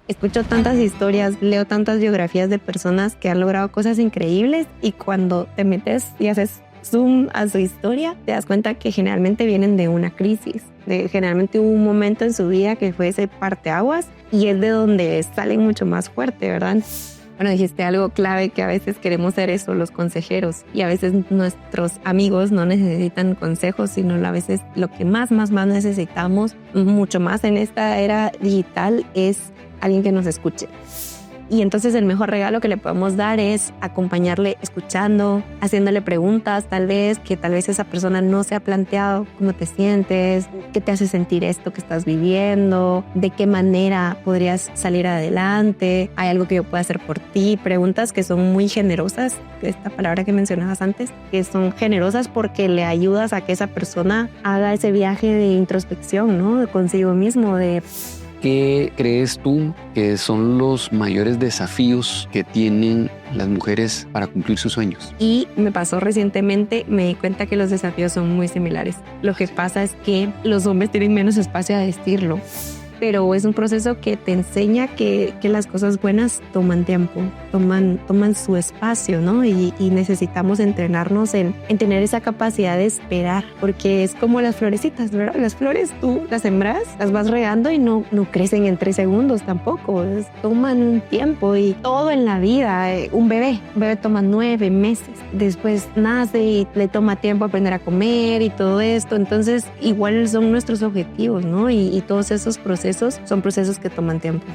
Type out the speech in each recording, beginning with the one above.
escucho tantas historias, leo tantas biografías de personas que han logrado cosas increíbles y cuando te metes y haces zoom a su historia, te das cuenta que generalmente vienen de una crisis. Generalmente hubo un momento en su vida que fue ese parteaguas y es de donde salen mucho más fuerte, ¿verdad? Bueno, dijiste algo clave, que a veces queremos ser eso, los consejeros, y a veces nuestros amigos no necesitan consejos, sino a veces lo que más necesitamos, mucho más en esta era digital, es alguien que nos escuche. Y entonces el mejor regalo que le podemos dar es acompañarle escuchando, haciéndole preguntas tal vez esa persona no se ha planteado. ¿Cómo te sientes? ¿Qué te hace sentir esto que estás viviendo? ¿De qué manera podrías salir adelante? ¿Hay algo que yo pueda hacer por ti? Preguntas que son muy generosas, esta palabra que mencionabas antes, que son generosas porque le ayudas a que esa persona haga ese viaje de introspección, ¿no? De consigo mismo, de... ¿Qué crees tú que son los mayores desafíos que tienen las mujeres para cumplir sus sueños? Y me pasó recientemente, me di cuenta que los desafíos son muy similares. Lo que pasa es que los hombres tienen menos espacio a decirlo, pero es un proceso que te enseña que las cosas buenas toman tiempo, toman su espacio, ¿no? Y necesitamos entrenarnos en tener esa capacidad de esperar, porque es como las florecitas, ¿verdad? Las flores tú las sembras, las vas regando y no crecen en 3 segundos tampoco, toman un tiempo. Y todo en la vida, un bebé toma 9 meses, después nace y le toma tiempo aprender a comer y todo esto. Entonces igual son nuestros objetivos, ¿no? Y todos esos procesos son procesos que toman tiempo.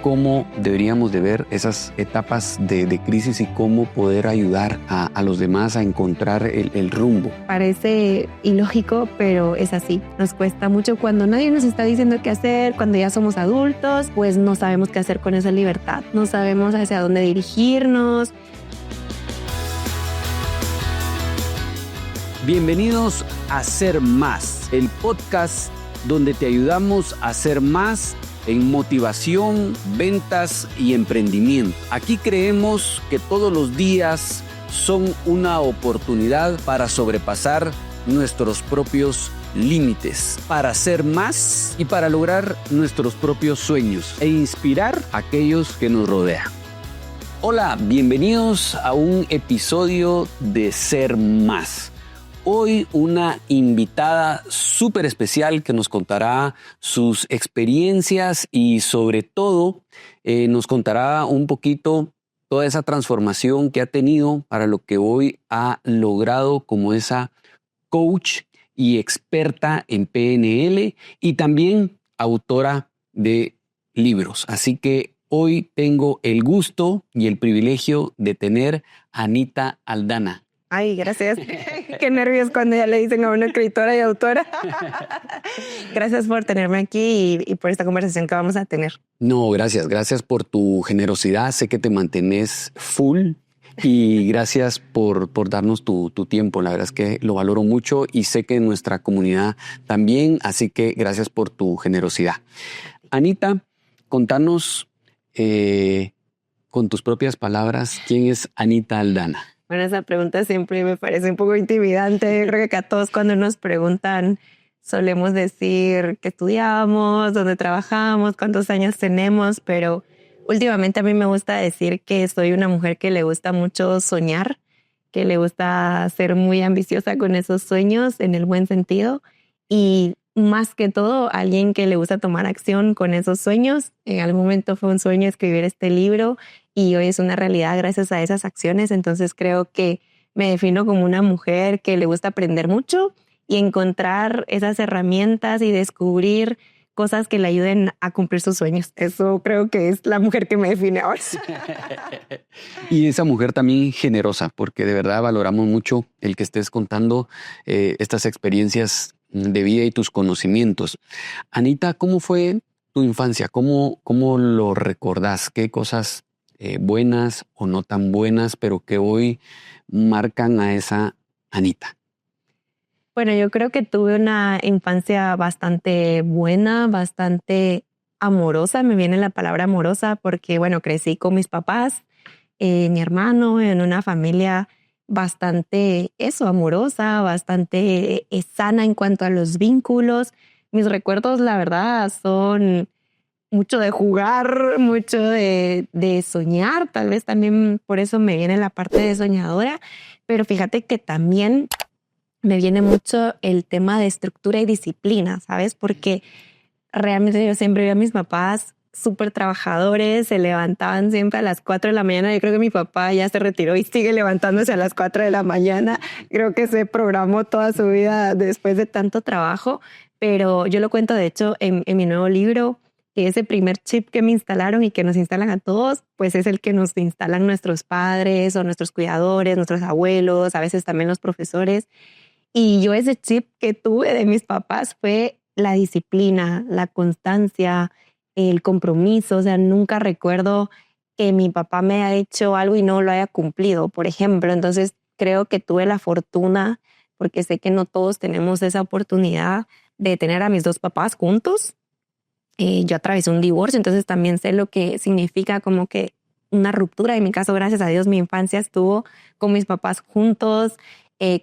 ¿Cómo deberíamos de ver esas etapas de crisis y cómo poder ayudar a los demás a encontrar el rumbo? Parece ilógico, pero es así. Nos cuesta mucho cuando nadie nos está diciendo qué hacer, cuando ya somos adultos, pues no sabemos qué hacer con esa libertad, no sabemos hacia dónde dirigirnos. Bienvenidos a Ser Más, el podcast donde te ayudamos a ser más en motivación, ventas y emprendimiento. Aquí creemos que todos los días son una oportunidad para sobrepasar nuestros propios límites, para ser más y para lograr nuestros propios sueños e inspirar a aquellos que nos rodean. Hola, bienvenidos a un episodio de Ser Más. Hoy una invitada súper especial que nos contará sus experiencias y sobre todo nos contará un poquito toda esa transformación que ha tenido para lo que hoy ha logrado como esa coach y experta en PNL y también autora de libros. Así que hoy tengo el gusto y el privilegio de tener a Anita Aldana. Ay, gracias. Qué nervios cuando ya le dicen a una escritora y autora. Gracias por tenerme aquí y por esta conversación que vamos a tener. No, gracias. Gracias por tu generosidad. Sé que te mantienes full y gracias por darnos tu tiempo. La verdad es que lo valoro mucho y sé que nuestra comunidad también. Así que gracias por tu generosidad. Anita, contanos con tus propias palabras, ¿quién es Anita Aldana? Bueno, esa pregunta siempre me parece un poco intimidante. Yo creo que a todos cuando nos preguntan solemos decir qué estudiamos, dónde trabajamos, cuántos años tenemos, pero últimamente a mí me gusta decir que soy una mujer que le gusta mucho soñar, que le gusta ser muy ambiciosa con esos sueños en el buen sentido y más que todo alguien que le gusta tomar acción con esos sueños. En algún momento fue un sueño escribir este libro y hoy es una realidad gracias a esas acciones. Entonces creo que me defino como una mujer que le gusta aprender mucho y encontrar esas herramientas y descubrir cosas que le ayuden a cumplir sus sueños. Eso creo que es la mujer que me define ahora. Y esa mujer también generosa, porque de verdad valoramos mucho el que estés contando estas experiencias de vida y tus conocimientos. Anita, ¿cómo fue tu infancia? ¿Cómo lo recordás? ¿Qué cosas buenas o no tan buenas, pero que hoy marcan a esa Anita? Bueno, yo creo que tuve una infancia bastante buena, bastante amorosa. Me viene la palabra amorosa porque, bueno, crecí con mis papás, mi hermano, en una familia bastante amorosa, bastante sana en cuanto a los vínculos. Mis recuerdos, la verdad, son mucho de jugar, mucho de soñar. Tal vez también por eso me viene la parte de soñadora. Pero fíjate que también me viene mucho el tema de estructura y disciplina, ¿sabes? Porque realmente yo siempre vi a mis papás súper trabajadores, se levantaban siempre a las 4 de la mañana. Yo creo que mi papá ya se retiró y sigue levantándose a las 4 de la mañana. Creo que se programó toda su vida después de tanto trabajo, pero yo lo cuento de hecho en mi nuevo libro, que ese primer chip que me instalaron y que nos instalan a todos, pues es el que nos instalan nuestros padres o nuestros cuidadores, nuestros abuelos, a veces también los profesores. Y yo ese chip que tuve de mis papás fue la disciplina, la constancia, el compromiso. O sea, nunca recuerdo que mi papá me haya hecho algo y no lo haya cumplido, por ejemplo. Entonces, creo que tuve la fortuna, porque sé que no todos tenemos esa oportunidad de tener a mis dos papás juntos. Yo atravesé un divorcio, entonces también sé lo que significa como que una ruptura. En mi caso, gracias a Dios, mi infancia estuvo con mis papás juntos,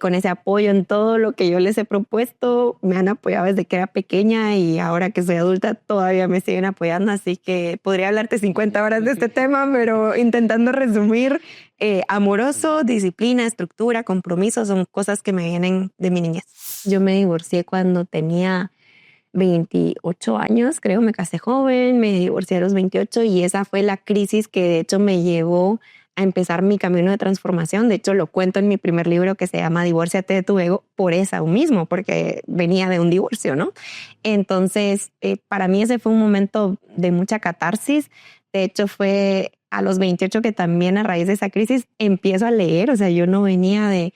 con ese apoyo en todo lo que yo les he propuesto. Me han apoyado desde que era pequeña y ahora que soy adulta todavía me siguen apoyando. Así que podría hablarte 50 horas de este tema, pero intentando resumir, amoroso, disciplina, estructura, compromiso son cosas que me vienen de mi niñez. Yo me divorcié cuando tenía 28 años, creo, me casé joven, me divorcié a los 28 y esa fue la crisis que de hecho me llevó a empezar mi camino de transformación. De hecho, lo cuento en mi primer libro que se llama Divórciate de tu ego por eso mismo, porque venía de un divorcio, ¿no? Entonces, para mí ese fue un momento de mucha catarsis. De hecho, fue a los 28 que también a raíz de esa crisis empiezo a leer. O sea, yo no venía de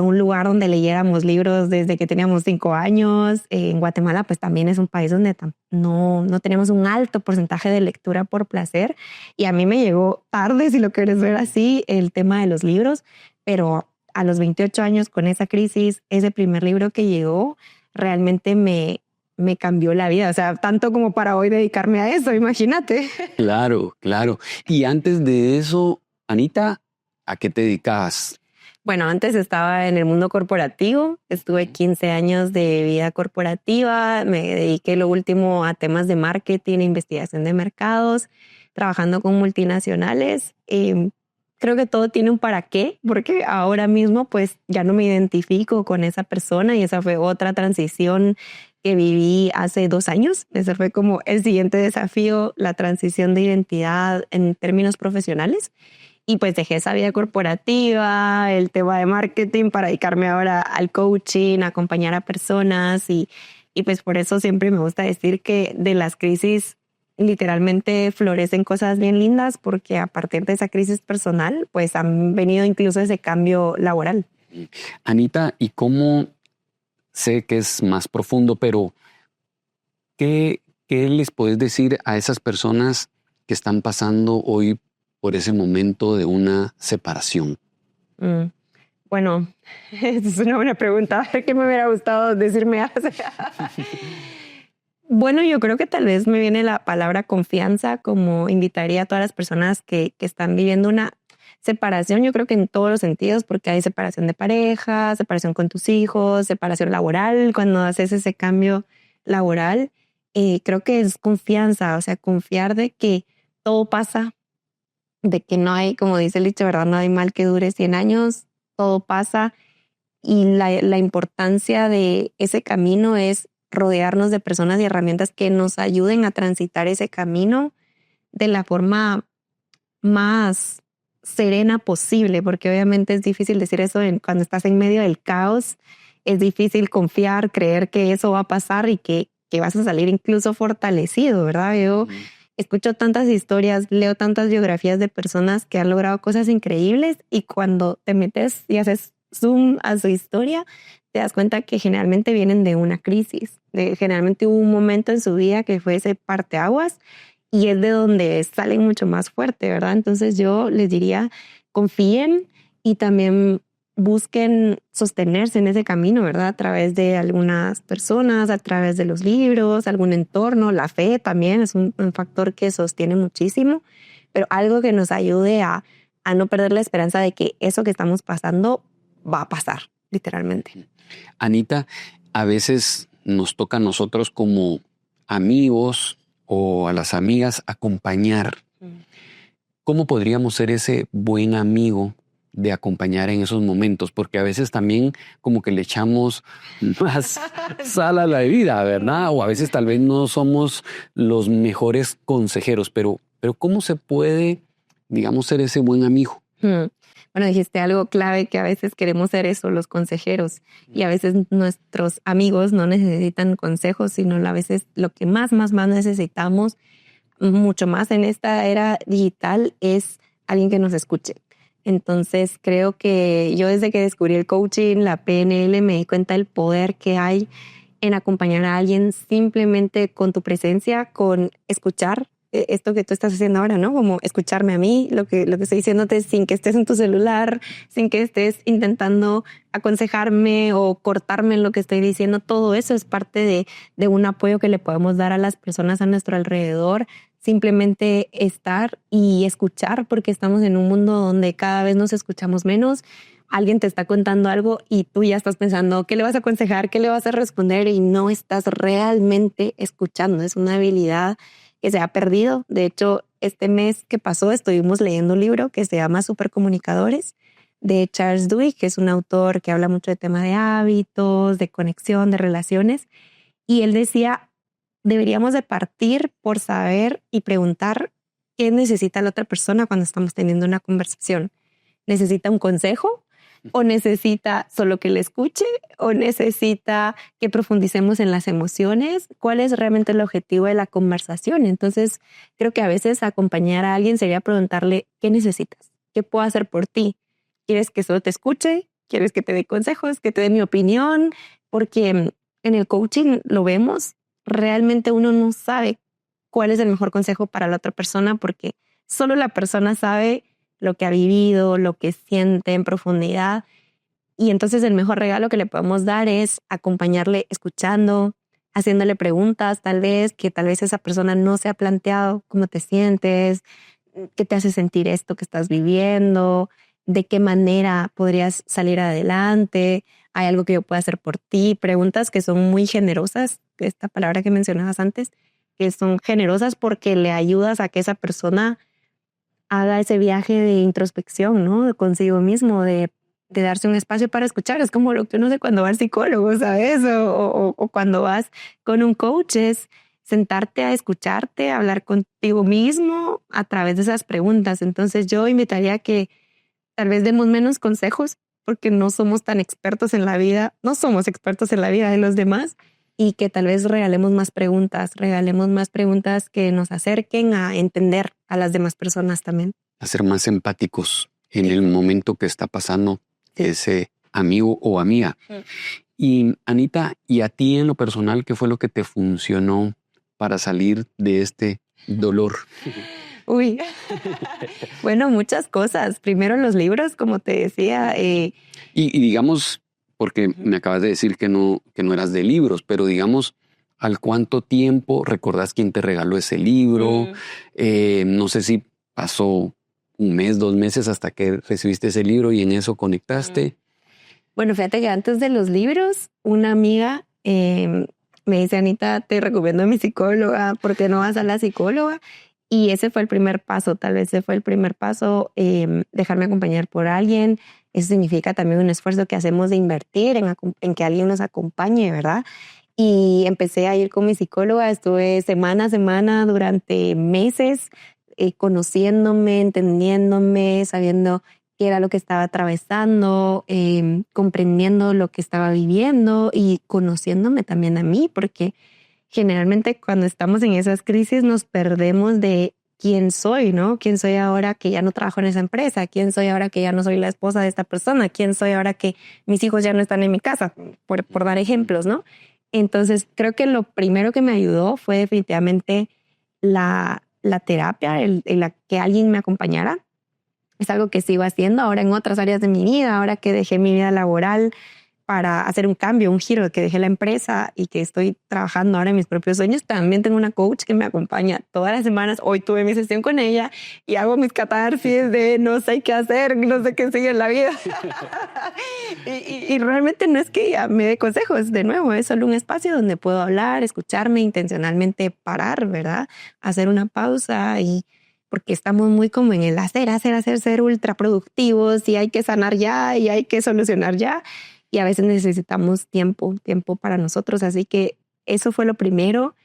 un lugar donde leyéramos libros desde que teníamos 5 años. En Guatemala, pues también es un país donde no tenemos un alto porcentaje de lectura por placer. Y a mí me llegó tarde, si lo quieres ver así, el tema de los libros. Pero a los 28 años, con esa crisis, ese primer libro que llegó, realmente me cambió la vida. O sea, tanto como para hoy dedicarme a eso, imagínate. Claro, claro. Y antes de eso, Anita, ¿a qué te dedicabas? Bueno, antes estaba en el mundo corporativo, estuve 15 años de vida corporativa, me dediqué lo último a temas de marketing, investigación de mercados, trabajando con multinacionales. Creo que todo tiene un para qué, porque ahora mismo pues ya no me identifico con esa persona y esa fue otra transición que viví hace 2 años. Ese fue como el siguiente desafío, la transición de identidad en términos profesionales. Y pues dejé esa vida corporativa, el tema de marketing para dedicarme ahora al coaching, a acompañar a personas y pues por eso siempre me gusta decir que de las crisis literalmente florecen cosas bien lindas porque a partir de esa crisis personal pues han venido incluso ese cambio laboral. Anita, ¿y cómo sé que es más profundo, pero qué les puedes decir a esas personas que están pasando hoy por ese momento de una separación? Bueno, es una buena pregunta. ¿Qué me hubiera gustado decirme? Bueno, yo creo que tal vez me viene la palabra confianza, como invitaría a todas las personas que están viviendo una separación. Yo creo que en todos los sentidos, porque hay separación de pareja, separación con tus hijos, separación laboral, cuando haces ese cambio laboral. Creo que es confianza, o sea, confiar de que todo pasa, de que no hay, como dice el dicho, ¿verdad? No hay mal que dure 100 años, todo pasa. Y la importancia de ese camino es rodearnos de personas y herramientas que nos ayuden a transitar ese camino de la forma más serena posible, porque obviamente es difícil decir eso cuando estás en medio del caos. Es difícil confiar, creer que eso va a pasar y que vas a salir incluso fortalecido, ¿verdad? Yo escucho tantas historias, leo tantas biografías de personas que han logrado cosas increíbles y cuando te metes y haces zoom a su historia, te das cuenta que generalmente vienen de una crisis. Generalmente hubo un momento en su vida que fue ese parteaguas y es de donde salen mucho más fuerte, ¿verdad? Entonces yo les diría, confíen y también busquen sostenerse en ese camino, ¿verdad? A través de algunas personas, a través de los libros, algún entorno. La fe también es un factor que sostiene muchísimo, pero algo que nos ayude a no perder la esperanza de que eso que estamos pasando va a pasar, literalmente. Anita, a veces nos toca a nosotros como amigos o a las amigas acompañar. ¿Cómo podríamos ser ese buen amigo de acompañar en esos momentos? Porque a veces también como que le echamos más sal a la bebida, ¿verdad? O a veces tal vez no somos los mejores consejeros, pero ¿cómo se puede, digamos, ser ese buen amigo? Bueno, dijiste algo clave, que a veces queremos ser eso, los consejeros, y a veces nuestros amigos no necesitan consejos, sino a veces lo que más necesitamos, mucho más en esta era digital, es alguien que nos escuche. Entonces creo que yo desde que descubrí el coaching, la PNL, me di cuenta del poder que hay en acompañar a alguien simplemente con tu presencia, con escuchar esto que tú estás haciendo ahora, ¿no? Como escucharme a mí, lo que estoy diciéndote, sin que estés en tu celular, sin que estés intentando aconsejarme o cortarme en lo que estoy diciendo. Todo eso es parte de un apoyo que le podemos dar a las personas a nuestro alrededor. Simplemente estar y escuchar, porque estamos en un mundo donde cada vez nos escuchamos menos. Alguien te está contando algo y tú ya estás pensando qué le vas a aconsejar, qué le vas a responder, y no estás realmente escuchando. Es una habilidad que se ha perdido. De hecho, este mes que pasó estuvimos leyendo un libro que se llama Supercomunicadores, de Charles Duhigg, que es un autor que habla mucho de tema de hábitos, de conexión, de relaciones. Y él decía, deberíamos de partir por saber y preguntar qué necesita la otra persona cuando estamos teniendo una conversación. ¿Necesita un consejo? ¿O necesita solo que le escuche? ¿O necesita que profundicemos en las emociones? ¿Cuál es realmente el objetivo de la conversación? Entonces, creo que a veces acompañar a alguien sería preguntarle, ¿qué necesitas? ¿Qué puedo hacer por ti? ¿Quieres que solo te escuche? ¿Quieres que te dé consejos? ¿Que te dé mi opinión? Porque en el coaching lo vemos, realmente uno no sabe cuál es el mejor consejo para la otra persona, porque solo la persona sabe lo que ha vivido, lo que siente en profundidad. Y entonces el mejor regalo que le podemos dar es acompañarle escuchando, haciéndole preguntas tal vez esa persona no se ha planteado. ¿Cómo te sientes? ¿Qué te hace sentir esto que estás viviendo? ¿De qué manera podrías salir adelante? ¿Hay algo que yo pueda hacer por ti? Preguntas que son muy generosas, esta palabra que mencionabas antes, que son generosas porque le ayudas a que esa persona haga ese viaje de introspección, ¿no? Consigo mismo, de darse un espacio para escuchar. Es como lo que uno hace cuando va al psicólogo, ¿sabes? O cuando vas con un coach, es sentarte a escucharte, a hablar contigo mismo a través de esas preguntas. Entonces yo invitaría a que tal vez demos menos consejos, porque no somos tan expertos en la vida, no somos expertos en la vida de los demás, y que tal vez regalemos más preguntas que nos acerquen a entender a las demás personas también. A ser más empáticos en el momento que está pasando ese amigo o amiga. Y Anita, ¿y a ti en lo personal qué fue lo que te funcionó para salir de este dolor? Uy, bueno, muchas cosas. Primero los libros, como te decía. Y digamos, porque me acabas de decir que no eras de libros, pero digamos, ¿al cuánto tiempo recordás quién te regaló ese libro? No sé si pasó un mes, 2 meses hasta que recibiste ese libro y en eso conectaste. Bueno, fíjate que antes de los libros, una amiga me dice, Anita, te recomiendo a mi psicóloga, ¿por qué no vas a la psicóloga? Y ese fue el primer paso, tal vez ese fue el primer paso, dejarme acompañar por alguien. Eso significa también un esfuerzo que hacemos de invertir en que alguien nos acompañe, ¿verdad? Y empecé a ir con mi psicóloga, estuve semana a semana durante meses, conociéndome, entendiéndome, sabiendo qué era lo que estaba atravesando, comprendiendo lo que estaba viviendo y conociéndome también a mí, porque generalmente cuando estamos en esas crisis nos perdemos de quién soy, ¿no? ¿Quién soy ahora que ya no trabajo en esa empresa? ¿Quién soy ahora que ya no soy la esposa de esta persona? ¿Quién soy ahora que mis hijos ya no están en mi casa? Por dar ejemplos, ¿no? Entonces creo que lo primero que me ayudó fue definitivamente la terapia, el que alguien me acompañara. Es algo que sigo haciendo ahora en otras áreas de mi vida, ahora que dejé mi vida laboral. para hacer un cambio, un giro, que dejé la empresa y que estoy trabajando ahora en mis propios sueños, también tengo una coach que me acompaña todas las semanas. Hoy tuve mi sesión con ella y hago mis catarsis de no sé qué hacer, no sé qué sigue en la vida. y realmente no es que ella me dé consejos, de nuevo, es solo un espacio donde puedo hablar, escucharme, intencionalmente parar, ¿verdad? Hacer una pausa y porque estamos muy como en el hacer, ser ultra productivos y hay que sanar ya y hay que solucionar ya. Y a veces necesitamos tiempo para nosotros. Así que eso fue lo primero.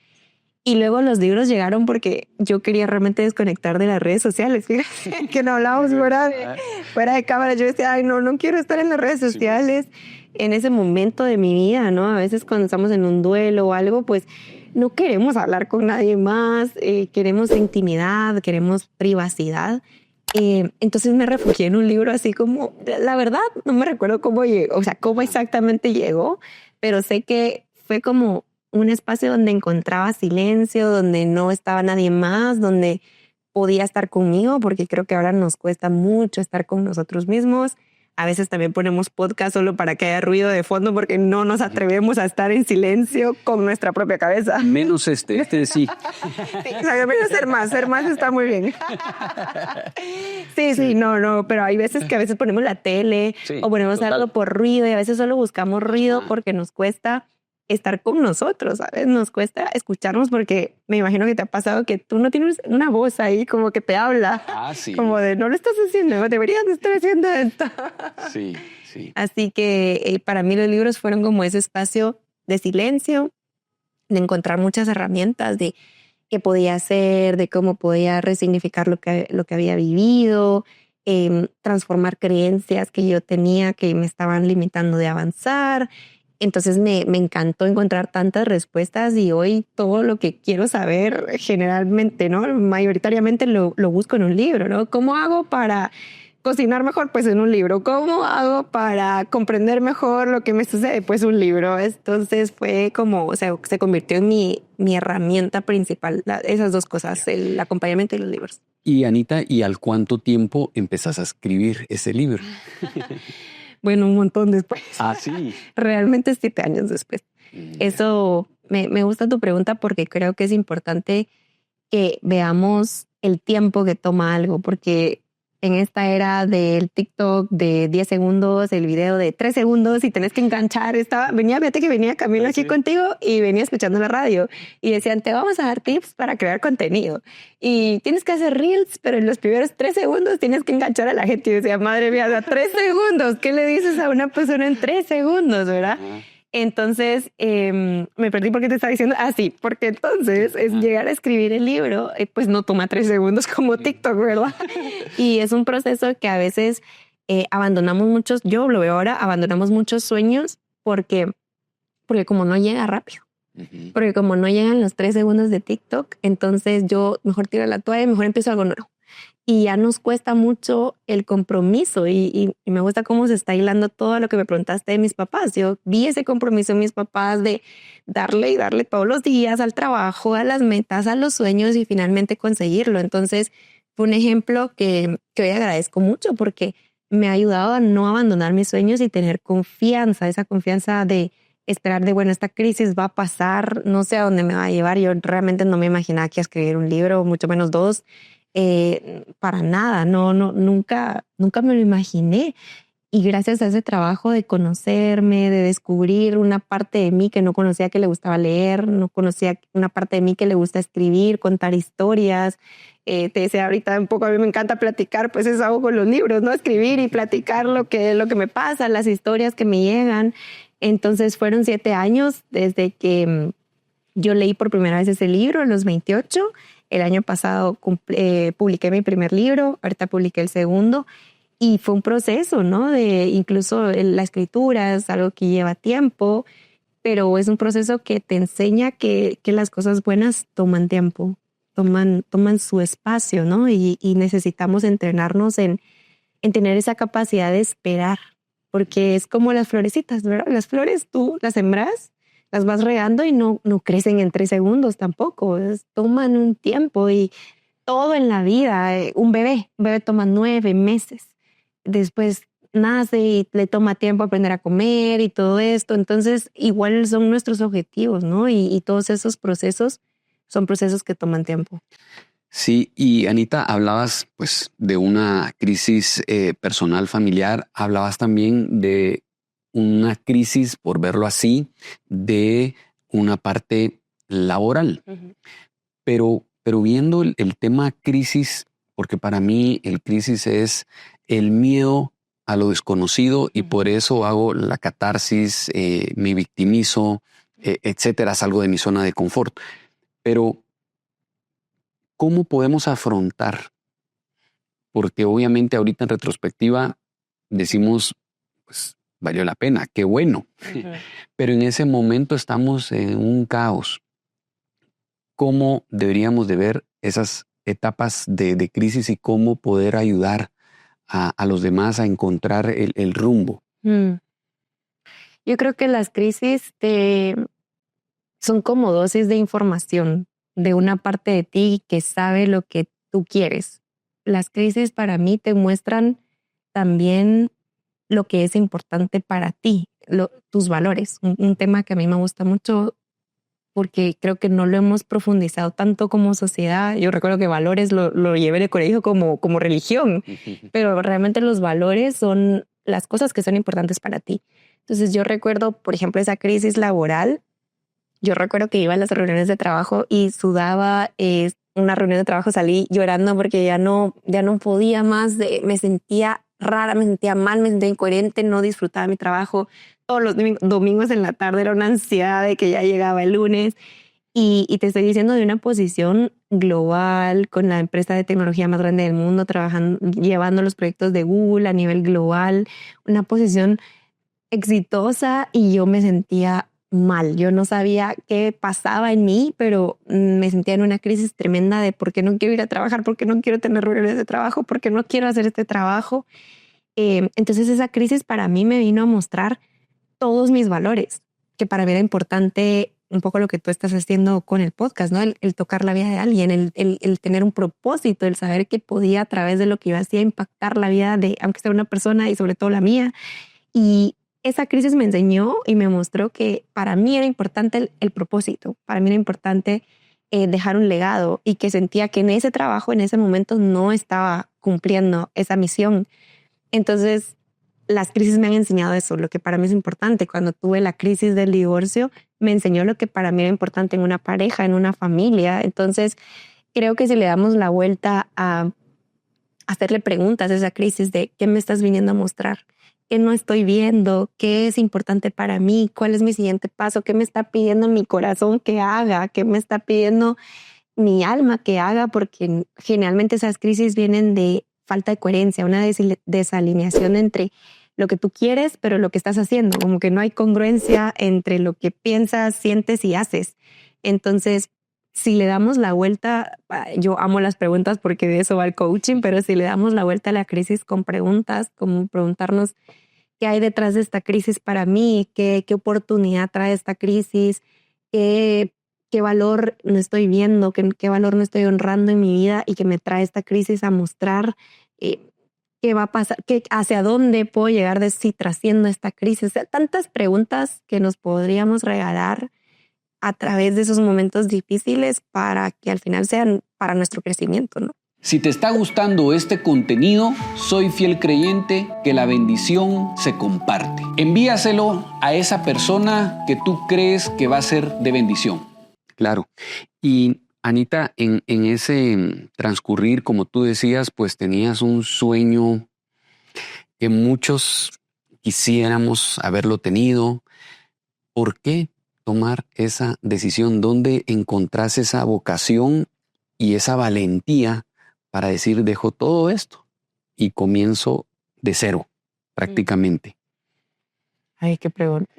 Y luego los libros llegaron porque yo quería realmente desconectar de las redes sociales. Fíjate que no hablábamos fuera de cámara. Yo decía, ay, no quiero estar en las redes sociales en ese momento de mi vida, ¿no? A veces cuando estamos en un duelo o algo, pues no queremos hablar con nadie más, queremos intimidad, queremos privacidad. Entonces me refugié en un libro así como, la verdad, no me recuerdo cómo llegó, o sea, cómo exactamente llegó, pero sé que fue como un espacio donde encontraba silencio, donde no estaba nadie más, donde podía estar conmigo, porque creo que ahora nos cuesta mucho estar con nosotros mismos. A veces también ponemos podcast solo para que haya ruido de fondo porque no nos atrevemos a estar en silencio con nuestra propia cabeza. Menos este sí. Sí, o sea, menos ser más está muy bien. Sí, no, pero hay veces que a veces ponemos la tele o ponemos algo por ruido y a veces solo buscamos ruido porque nos cuesta estar con nosotros, ¿sabes? Nos cuesta escucharnos porque me imagino que te ha pasado que tú no tienes una voz ahí como que te habla. Sí. Como de, no lo estás haciendo, deberías estar haciendo esto. Sí. Así que para mí los libros fueron como ese espacio de silencio, de encontrar muchas herramientas de qué podía hacer, de cómo podía resignificar lo que había vivido, transformar creencias que yo tenía que me estaban limitando de avanzar. Entonces me encantó encontrar tantas respuestas y hoy todo lo que quiero saber generalmente, ¿no? Mayoritariamente lo busco en un libro, ¿no? ¿Cómo hago para cocinar mejor? Pues en un libro. ¿Cómo hago para comprender mejor lo que me sucede? Pues un libro. Entonces fue como, o sea, se convirtió en mi herramienta principal, esas dos cosas, el acompañamiento y los libros. Y Anita, ¿y al cuánto tiempo empezás a escribir ese libro? Bueno, un montón después. Sí. Realmente 7 años después. Eso me gusta tu pregunta porque creo que es importante que veamos el tiempo que toma algo, porque en esta era del TikTok de 10 segundos, el video de 3 segundos y tenés que enganchar. Fíjate que venía Camilo aquí contigo y venía escuchando la radio y decían, te vamos a dar tips para crear contenido y tienes que hacer reels, pero en los primeros 3 segundos tienes que enganchar a la gente. Y decía, madre mía, 3 segundos, ¿qué le dices a una persona en 3 segundos, verdad? Entonces me perdí porque te estaba diciendo, sí, porque entonces es llegar a escribir el libro, pues no toma 3 segundos como TikTok, ¿verdad? Y es un proceso que a veces abandonamos muchos, yo lo veo ahora, abandonamos muchos sueños porque como no llega rápido, porque como no llegan los 3 segundos de TikTok, entonces yo mejor tiro la toalla y mejor empiezo algo nuevo. Y ya nos cuesta mucho el compromiso y me gusta cómo se está hilando todo lo que me preguntaste de mis papás. Yo vi ese compromiso en mis papás de darle y darle todos los días al trabajo, a las metas, a los sueños y finalmente conseguirlo. Entonces fue un ejemplo que hoy agradezco mucho porque me ha ayudado a no abandonar mis sueños y tener confianza, esa confianza de esperar de, bueno, esta crisis va a pasar, no sé a dónde me va a llevar. Yo realmente no me imaginaba que iba a escribir un libro, mucho menos 2. Para nada, nunca me lo imaginé. Y gracias a ese trabajo de conocerme, de descubrir una parte de mí que no conocía que le gustaba leer, no conocía una parte de mí que le gusta escribir, contar historias. Te decía ahorita un poco, a mí me encanta platicar, pues eso hago con los libros, ¿no? Escribir y platicar lo que me pasa, las historias que me llegan. Entonces fueron 7 años desde que yo leí por primera vez ese libro, a los 28. El año pasado publiqué mi primer libro, ahorita publiqué el segundo y fue un proceso, ¿no? De incluso la escritura es algo que lleva tiempo, pero es un proceso que te enseña que las cosas buenas toman tiempo, toman su espacio, ¿no? Y necesitamos entrenarnos en tener esa capacidad de esperar, porque es como las florecitas, ¿verdad? Las flores tú las sembras, las vas regando y no crecen en 3 segundos tampoco. Toman un tiempo y todo en la vida. Un bebé toma 9 meses. Después nace y le toma tiempo aprender a comer y todo esto. Entonces, igual son nuestros objetivos, ¿no? Y todos esos procesos son procesos que toman tiempo. Sí, y Anita, hablabas pues de una crisis personal familiar, hablabas también de una crisis, por verlo así, de una parte laboral. Uh-huh. Pero viendo el tema crisis, porque para mí el crisis es el miedo a lo desconocido y por eso hago la catarsis, me victimizo, etcétera, salgo de mi zona de confort. Pero ¿cómo podemos afrontar? Porque obviamente ahorita en retrospectiva decimos, pues valió la pena, qué bueno. Uh-huh. Pero en ese momento estamos en un caos. ¿Cómo deberíamos de ver esas etapas de crisis y cómo poder ayudar a los demás a encontrar el rumbo? Yo creo que las crisis son como dosis de información de una parte de ti que sabe lo que tú quieres. Las crisis para mí te muestran también lo que es importante para ti, tus valores. Un tema que a mí me gusta mucho porque creo que no lo hemos profundizado tanto como sociedad. Yo recuerdo que valores lo llevé en el colegio como religión, pero realmente los valores son las cosas que son importantes para ti. Entonces yo recuerdo, por ejemplo, esa crisis laboral. Yo recuerdo que iba a las reuniones de trabajo y sudaba. Una reunión de trabajo salí llorando porque ya no podía más. Me sentía rara, me sentía mal, me sentía incoherente, no disfrutaba mi trabajo. Todos los domingos en la tarde era una ansiedad de que ya llegaba el lunes. Y te estoy diciendo de una posición global con la empresa de tecnología más grande del mundo, trabajando, llevando los proyectos de Google a nivel global, una posición exitosa y yo me sentía mal. Yo no sabía qué pasaba en mí, pero me sentía en una crisis tremenda de por qué no quiero ir a trabajar, por qué no quiero tener reuniones de trabajo, por qué no quiero hacer este trabajo. Entonces esa crisis para mí me vino a mostrar todos mis valores, que para mí era importante un poco lo que tú estás haciendo con el podcast, ¿no? El tocar la vida de alguien, el tener un propósito, el saber que podía a través de lo que yo hacía impactar la vida de, aunque sea una persona y sobre todo la mía. Y esa crisis me enseñó y me mostró que para mí era importante el propósito, para mí era importante dejar un legado y que sentía que en ese trabajo, en ese momento, no estaba cumpliendo esa misión. Entonces, las crisis me han enseñado eso, lo que para mí es importante. Cuando tuve la crisis del divorcio, me enseñó lo que para mí era importante en una pareja, en una familia. Entonces, creo que si le damos la vuelta a hacerle preguntas a esa crisis de ¿qué me estás viniendo a mostrar? ¿Qué no estoy viendo? ¿Qué es importante para mí? ¿Cuál es mi siguiente paso? ¿Qué me está pidiendo mi corazón que haga? ¿Qué me está pidiendo mi alma que haga? Porque generalmente esas crisis vienen de falta de coherencia, una desalineación entre lo que tú quieres, pero lo que estás haciendo, como que no hay congruencia entre lo que piensas, sientes y haces. Entonces, si le damos la vuelta, yo amo las preguntas porque de eso va el coaching, pero si le damos la vuelta a la crisis con preguntas, como preguntarnos qué hay detrás de esta crisis para mí, qué oportunidad trae esta crisis, qué valor no estoy viendo, qué valor no estoy honrando en mi vida y que me trae esta crisis a mostrar qué va a pasar, hacia dónde puedo llegar si trasciendo esta crisis. O sea, tantas preguntas que nos podríamos regalar a través de esos momentos difíciles para que al final sean para nuestro crecimiento, ¿no? Si te está gustando este contenido, soy fiel creyente que la bendición se comparte. Envíaselo a esa persona que tú crees que va a ser de bendición. Claro. Y Anita, en ese transcurrir, como tú decías, pues tenías un sueño que muchos quisiéramos haberlo tenido. ¿Por qué tomar esa decisión? ¿Dónde encontrás esa vocación y esa valentía para decir, dejo todo esto y comienzo de cero, prácticamente? Ay, qué pregunta.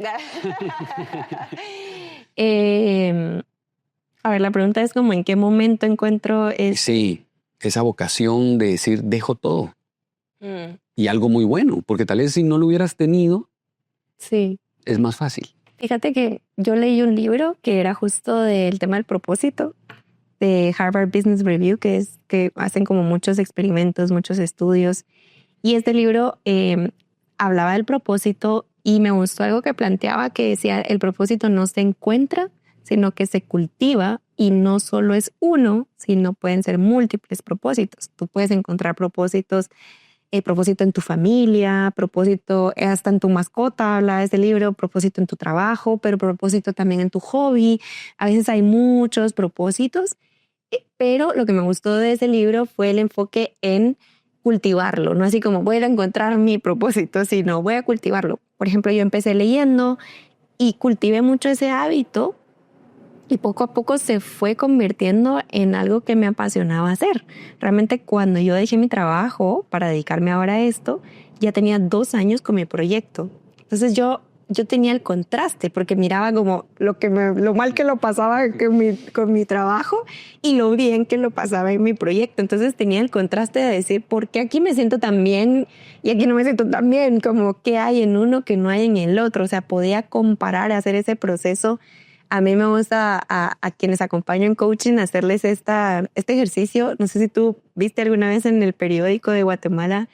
A ver, la pregunta es como, ¿en qué momento encuentro Sí, esa vocación de decir, dejo todo. Y algo muy bueno, porque tal vez si no lo hubieras tenido, sí, es más fácil. Fíjate que yo leí un libro que era justo del tema del propósito, de Harvard Business Review, que hacen como muchos experimentos, muchos estudios. Y este libro hablaba del propósito y me gustó algo que planteaba, que decía, el propósito no se encuentra, sino que se cultiva, y no solo es uno, sino pueden ser múltiples propósitos. Tú puedes encontrar propósitos, propósito en tu familia, propósito hasta en tu mascota, habla de ese libro, propósito en tu trabajo, pero propósito también en tu hobby. A veces hay muchos propósitos, pero lo que me gustó de ese libro fue el enfoque en cultivarlo, no así como voy a encontrar mi propósito, sino voy a cultivarlo. Por ejemplo, yo empecé leyendo y cultivé mucho ese hábito, y poco a poco se fue convirtiendo en algo que me apasionaba hacer. Realmente cuando yo dejé mi trabajo para dedicarme ahora a esto, ya tenía 2 años con mi proyecto. Entonces yo tenía el contraste, porque miraba como lo mal que lo pasaba con mi trabajo y lo bien que lo pasaba en mi proyecto. Entonces tenía el contraste de decir, ¿por qué aquí me siento tan bien y aquí no me siento tan bien? Como qué hay en uno que no hay en el otro. O sea, podía comparar, hacer ese proceso. A mí me gusta a quienes acompaño en coaching hacerles este ejercicio. No sé si tú viste alguna vez en el periódico de Guatemala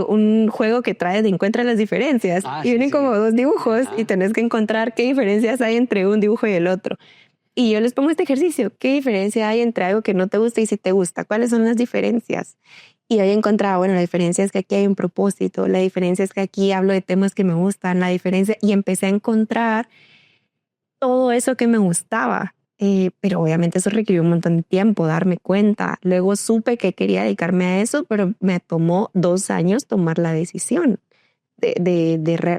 un juego que trae de encuentra las diferencias. Y vienen como 2 dibujos y tenés que encontrar qué diferencias hay entre un dibujo y el otro. Y yo les pongo este ejercicio. ¿Qué diferencia hay entre algo que no te gusta y si te gusta? ¿Cuáles son las diferencias? Y hoy he encontrado, bueno, la diferencia es que aquí hay un propósito, la diferencia es que aquí hablo de temas que me gustan, la diferencia, y empecé a encontrar todo eso que me gustaba, pero obviamente eso requirió un montón de tiempo, darme cuenta. Luego supe que quería dedicarme a eso, pero me tomó 2 años tomar la decisión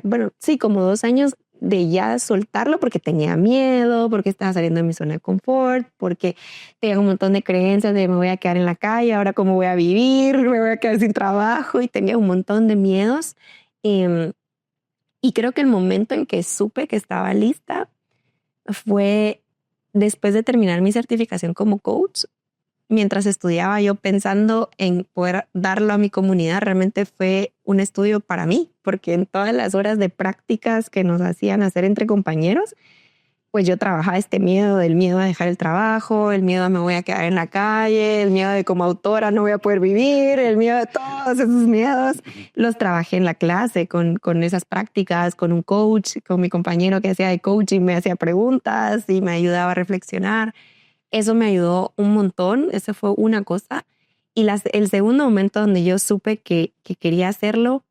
bueno, sí, como 2 años de ya soltarlo, porque tenía miedo, porque estaba saliendo de mi zona de confort, porque tenía un montón de creencias de me voy a quedar en la calle, ahora cómo voy a vivir, me voy a quedar sin trabajo, y tenía un montón de miedos. Y creo que el momento en que supe que estaba lista fue después de terminar mi certificación como coach. Mientras estudiaba, yo pensando en poder darlo a mi comunidad, realmente fue un estudio para mí, porque en todas las horas de prácticas que nos hacían hacer entre compañeros, pues yo trabajaba este miedo, del miedo a dejar el trabajo, el miedo a me voy a quedar en la calle, el miedo de como autora no voy a poder vivir, el miedo de todos esos miedos. Los trabajé en la clase con esas prácticas, con un coach, con mi compañero que hacía de coaching, me hacía preguntas y me ayudaba a reflexionar. Eso me ayudó un montón, eso fue una cosa. Y el segundo momento donde yo supe que quería hacerlo,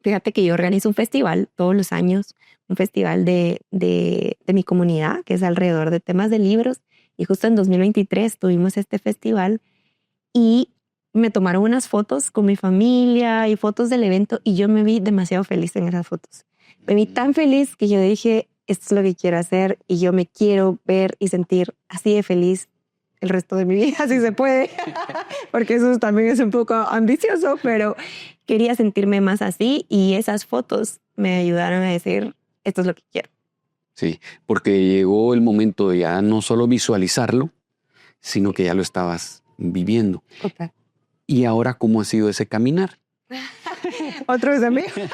fíjate que yo organizo un festival todos los años, un festival de mi comunidad, que es alrededor de temas de libros. Y justo en 2023 tuvimos este festival y me tomaron unas fotos con mi familia y fotos del evento, y yo me vi demasiado feliz en esas fotos. Me vi tan feliz que yo dije, esto es lo que quiero hacer y yo me quiero ver y sentir así de feliz el resto de mi vida, si se puede, porque eso también es un poco ambicioso, pero quería sentirme más así, y esas fotos me ayudaron a decir, esto es lo que quiero. Sí, porque llegó el momento de ya no solo visualizarlo, sino que ya lo estabas viviendo. Total. ¿Y ahora cómo ha sido ese caminar? Otro desafío.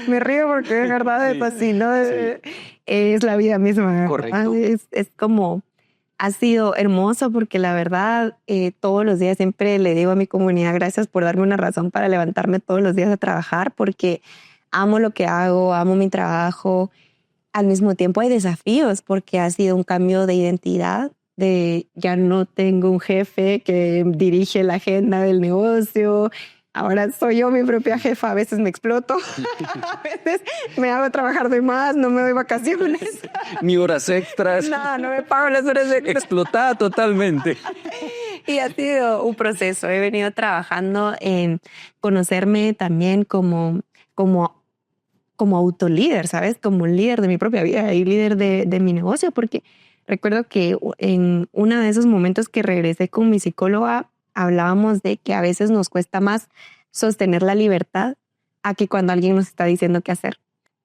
Me río porque es verdad, es así, ¿no? Sí. Es la vida misma. Correcto. Es como, ha sido hermoso, porque la verdad, todos los días siempre le digo a mi comunidad, gracias por darme una razón para levantarme todos los días a trabajar, porque amo lo que hago, amo mi trabajo. Al mismo tiempo hay desafíos, porque ha sido un cambio de identidad, de ya no tengo un jefe que dirige la agenda del negocio. Ahora soy yo mi propia jefa. A veces me exploto, a veces me hago trabajar de más, no me doy vacaciones. Ni horas extras. No me pago las horas extras. Explotada totalmente. Y ha sido un proceso. He venido trabajando en conocerme también como autolíder, ¿sabes? Como líder de mi propia vida y líder de mi negocio, porque recuerdo que en uno de esos momentos que regresé con mi psicóloga, hablábamos de que a veces nos cuesta más sostener la libertad a que cuando alguien nos está diciendo qué hacer.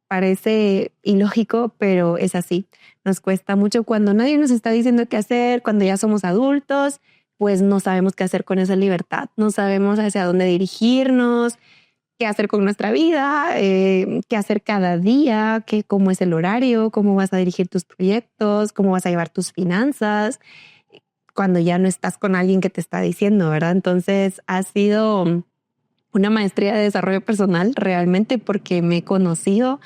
Parece ilógico, pero es así. Nos cuesta mucho cuando nadie nos está diciendo qué hacer, cuando ya somos adultos, pues no sabemos qué hacer con esa libertad, no sabemos hacia dónde dirigirnos, qué hacer con nuestra vida, qué hacer cada día, cómo es el horario, cómo vas a dirigir tus proyectos, cómo vas a llevar tus finanzas, cuando ya no estás con alguien que te está diciendo, ¿verdad? Entonces ha sido una maestría de desarrollo personal realmente porque me he conocido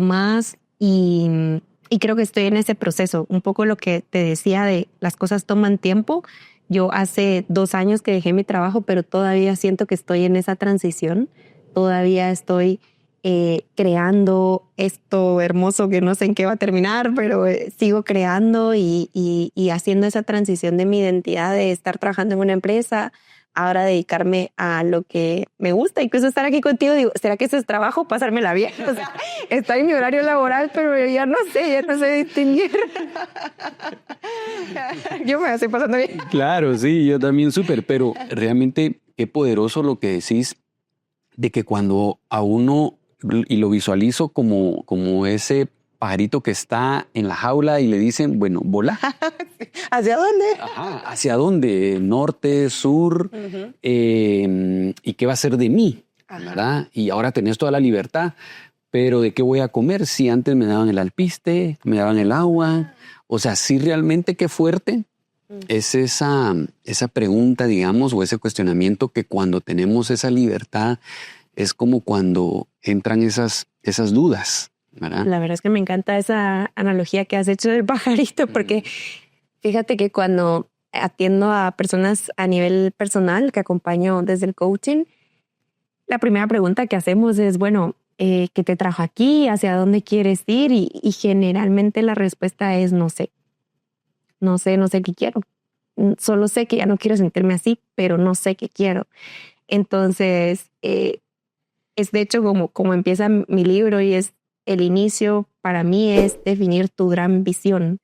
más y creo que estoy en ese proceso. Un poco lo que te decía de las cosas toman tiempo. Yo hace 2 años que dejé mi trabajo, pero todavía siento que estoy en esa transición. Todavía estoy creando esto hermoso que no sé en qué va a terminar, pero sigo creando y haciendo esa transición de mi identidad de estar trabajando en una empresa, ahora dedicarme a lo que me gusta. Incluso estar aquí contigo, digo, ¿será que eso es trabajo? Pasármela bien. O sea, está en mi horario laboral, pero ya no sé distinguir. Yo me la estoy pasando bien. Claro, sí, yo también súper, pero realmente qué poderoso lo que decís de que cuando a uno, y lo visualizo como ese pajarito que está en la jaula y le dicen, bueno, volá. ¿Hacia dónde? Ajá, ¿hacia dónde? Norte, sur, ¿y qué va a ser de mí? ¿Verdad? Y ahora tenés toda la libertad, pero ¿de qué voy a comer? Si antes me daban el alpiste, me daban el agua, o sea, sí realmente qué fuerte es esa pregunta, digamos, o ese cuestionamiento que cuando tenemos esa libertad es como cuando entran esas dudas, ¿verdad? La verdad es que me encanta esa analogía que has hecho del pajarito, porque fíjate que cuando atiendo a personas a nivel personal, que acompaño desde el coaching, la primera pregunta que hacemos es, bueno, ¿qué te trajo aquí? ¿Hacia dónde quieres ir? Y generalmente la respuesta es no sé qué quiero. Solo sé que ya no quiero sentirme así, pero no sé qué quiero. Entonces, es de hecho como empieza mi libro y es el inicio para mí es definir tu gran visión,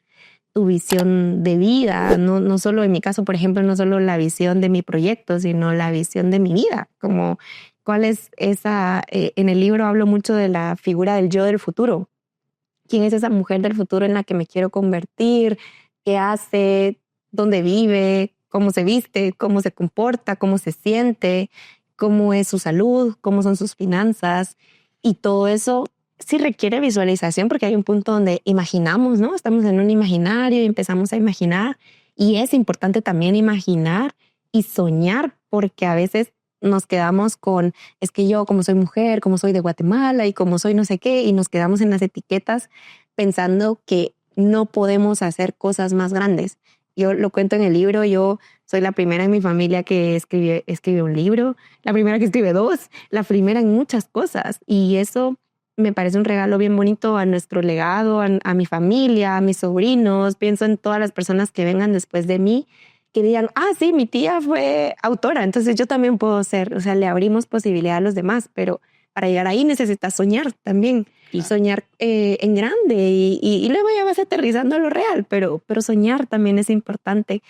tu visión de vida, no solo en mi caso, por ejemplo, no solo la visión de mi proyecto, sino la visión de mi vida, como cuál es esa, en el libro hablo mucho de la figura del yo del futuro. ¿Quién es esa mujer del futuro en la que me quiero convertir? ¿Qué hace? ¿Dónde vive? ¿Cómo se viste? ¿Cómo se comporta? ¿Cómo se siente? ¿Cómo es su salud? ¿Cómo son sus finanzas? Y todo eso sí requiere visualización porque hay un punto donde imaginamos, ¿no? Estamos en un imaginario y empezamos a imaginar. Y es importante también imaginar y soñar porque a veces nos quedamos con, es que yo como soy mujer, como soy de Guatemala y como soy no sé qué, y nos quedamos en las etiquetas pensando que no podemos hacer cosas más grandes. Yo lo cuento en el libro, yo soy la primera en mi familia que escribe un libro, la primera que escribe 2, la primera en muchas cosas. Y eso me parece un regalo bien bonito a nuestro legado, a mi familia, a mis sobrinos. Pienso en todas las personas que vengan después de mí, que digan, sí, mi tía fue autora, entonces yo también puedo ser. O sea, le abrimos posibilidad a los demás, pero para llegar ahí necesitas soñar también. Y soñar en grande y luego ya vas aterrizando a lo real, pero soñar también es importante.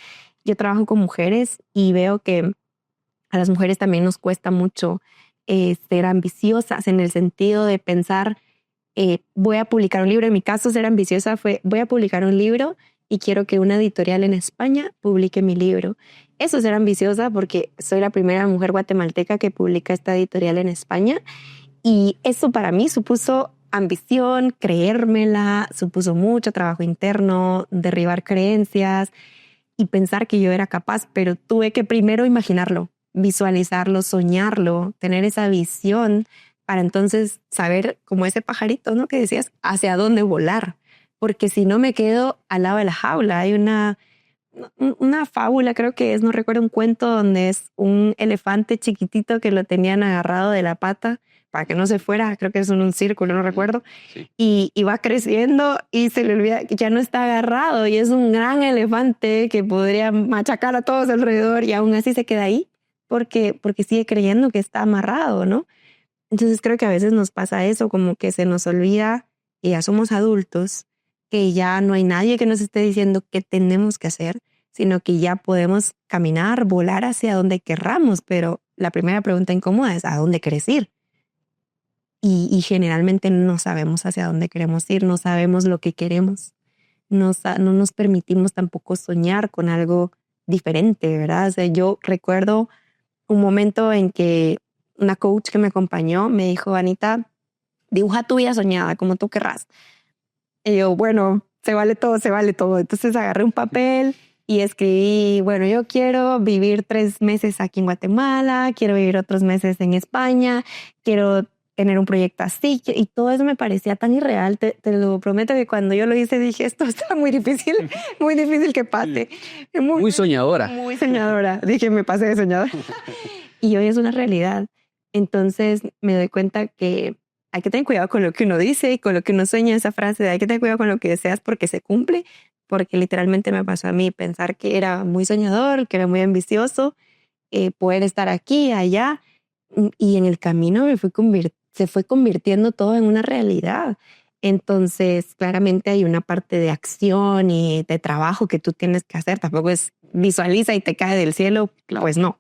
Yo trabajo con mujeres y veo que a las mujeres también nos cuesta mucho ser ambiciosas en el sentido de pensar, voy a publicar un libro. En mi caso, ser ambiciosa fue, voy a publicar un libro y quiero que una editorial en España publique mi libro. Eso es ser ambiciosa porque soy la primera mujer guatemalteca que publica esta editorial en España y eso para mí supuso ambición, creérmela, supuso mucho trabajo interno, derribar creencias y pensar que yo era capaz, pero tuve que primero imaginarlo, visualizarlo, soñarlo, tener esa visión para entonces saber, como ese pajarito, ¿no? Que decías, hacia dónde volar, porque si no me quedo al lado de la jaula. Hay una fábula, creo que es, no recuerdo, un cuento donde es un elefante chiquitito que lo tenían agarrado de la pata para que no se fuera, creo que es en un círculo, no recuerdo, sí. Y va creciendo y se le olvida que ya no está agarrado y es un gran elefante que podría machacar a todos alrededor y aún así se queda ahí porque sigue creyendo que está amarrado, ¿no? Entonces creo que a veces nos pasa eso, como que se nos olvida que ya somos adultos, que ya no hay nadie que nos esté diciendo qué tenemos que hacer, sino que ya podemos caminar, volar hacia donde querramos, pero la primera pregunta incómoda es ¿a dónde quieres ir? Y generalmente no sabemos hacia dónde queremos ir, no sabemos lo que queremos, no nos permitimos tampoco soñar con algo diferente, ¿verdad? O sea, yo recuerdo un momento en que una coach que me acompañó me dijo, Anita, dibuja tu vida soñada como tú querrás. Y yo, bueno, se vale todo. Entonces agarré un papel y escribí, bueno, yo quiero vivir 3 meses aquí en Guatemala, quiero vivir otros meses en España, quiero tener un proyecto así, y todo eso me parecía tan irreal. Te lo prometo que cuando yo lo hice dije, esto está muy difícil que pase. Muy soñadora. Muy soñadora. Dije, me pasé de soñadora. Y hoy es una realidad. Entonces me doy cuenta que hay que tener cuidado con lo que uno dice y con lo que uno sueña. Esa frase de hay que tener cuidado con lo que deseas porque se cumple, porque literalmente me pasó a mí pensar que era muy soñador, que era muy ambicioso, poder estar aquí, allá, y en el camino se fue convirtiendo todo en una realidad. Entonces, claramente hay una parte de acción y de trabajo que tú tienes que hacer. Tampoco es visualiza y te cae del cielo, pues no.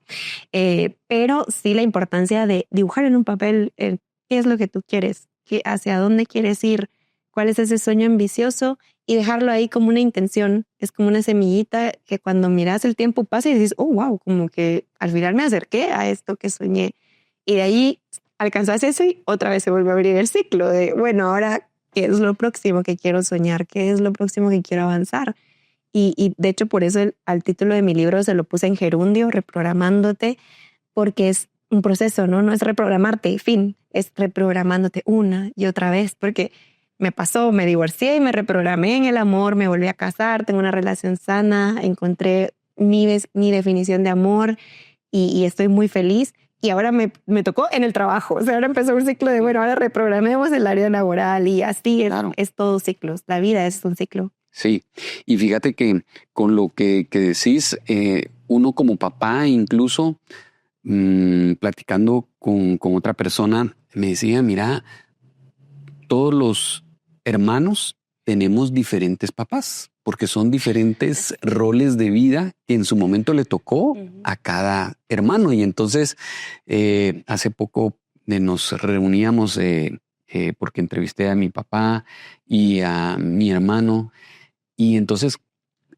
Pero sí la importancia de dibujar en un papel qué es lo que tú quieres, hacia dónde quieres ir, cuál es ese sueño ambicioso y dejarlo ahí como una intención. Es como una semillita que cuando miras el tiempo pasa y dices, oh, wow, como que al final me acerqué a esto que soñé. Y de ahí alcanzas eso y otra vez se vuelve a abrir el ciclo de, bueno, ahora, ¿qué es lo próximo que quiero soñar? ¿Qué es lo próximo que quiero avanzar? Y de hecho por eso al título de mi libro se lo puse en gerundio, reprogramándote, porque es un proceso, ¿no? No es reprogramarte, fin, es reprogramándote una y otra vez, porque me pasó, me divorcié y me reprogramé en el amor, me volví a casar, tengo una relación sana, encontré mi definición de amor y estoy muy feliz. Y ahora me tocó en el trabajo. O sea, ahora empezó un ciclo de, bueno, ahora reprogramemos el área laboral y así Claro. es todo ciclos. La vida es un ciclo. Sí, y fíjate que con lo que decís, uno como papá, incluso platicando con otra persona, me decía, mira, todos los hermanos tenemos diferentes papás, porque son diferentes roles de vida que en su momento le tocó a cada hermano. Y entonces, hace poco nos reuníamos porque entrevisté a mi papá y a mi hermano. Y entonces,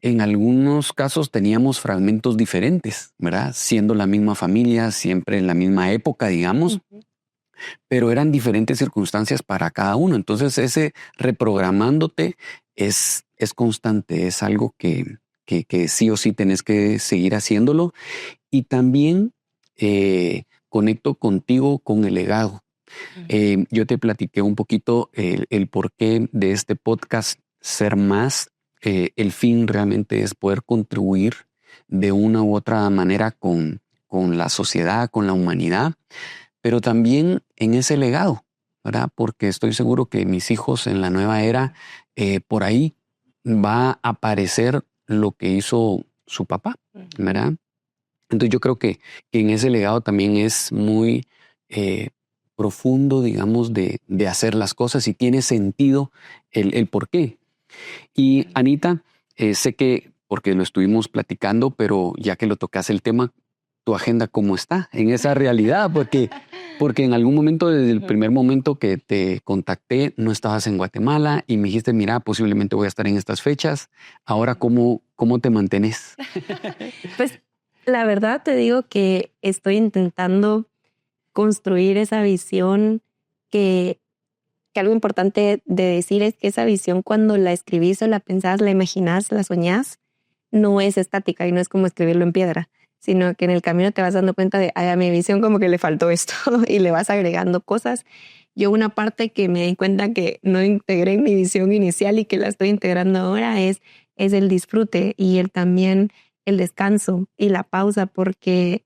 en algunos casos teníamos fragmentos diferentes, ¿verdad? Siendo la misma familia, siempre en la misma época, digamos. Pero eran diferentes circunstancias para cada uno. Entonces ese reprogramándote es constante, es algo que sí o sí tenés que seguir haciéndolo. Y también conecto contigo con el legado. Yo te platiqué un poquito el porqué de este podcast, Ser Más. El fin realmente es poder contribuir de una u otra manera con la sociedad, con la humanidad, pero también en ese legado, ¿verdad? Porque estoy seguro que mis hijos en la nueva era, por ahí va a aparecer lo que hizo su papá, ¿verdad? Entonces yo creo que en ese legado también es muy profundo, digamos, de hacer las cosas y tiene sentido el por qué. Y Anita, sé que, porque lo estuvimos platicando, pero ya que lo tocas el tema, tu agenda cómo está en esa realidad, porque en algún momento, desde el primer momento que te contacté, no estabas en Guatemala y me dijiste, mira, posiblemente voy a estar en estas fechas. Ahora, ¿cómo te mantienes? Pues la verdad te digo que estoy intentando construir esa visión que algo importante de decir es que esa visión cuando la escribís o la pensás, la imaginás, la soñás, no es estática y no es como escribirlo en piedra, sino que en el camino te vas dando cuenta de, ay, a mi visión como que le faltó esto y le vas agregando cosas. Yo una parte que me di cuenta que no integré en mi visión inicial y que la estoy integrando ahora es el disfrute y también el descanso y la pausa, porque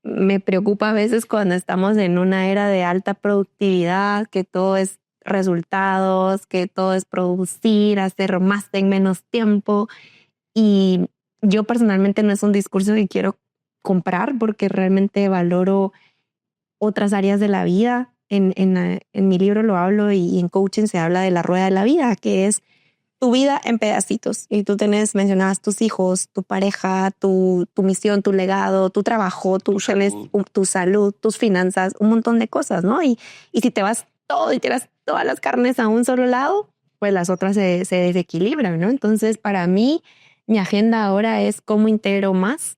me preocupa a veces cuando estamos en una era de alta productividad, que todo es resultados, que todo es producir, hacer más en menos tiempo. Y yo personalmente no es un discurso que quiero comprar porque realmente valoro otras áreas de la vida. En mi libro lo hablo y en coaching se habla de la rueda de la vida, que es tu vida en pedacitos. Y tú mencionabas tus hijos, tu pareja, tu misión, tu legado, tu trabajo, tu salud, tus finanzas, un montón de cosas, ¿no? Y si te vas todo y tiras todas las carnes a un solo lado, pues las otras se desequilibran, ¿no? Entonces, para mí, mi agenda ahora es cómo integro más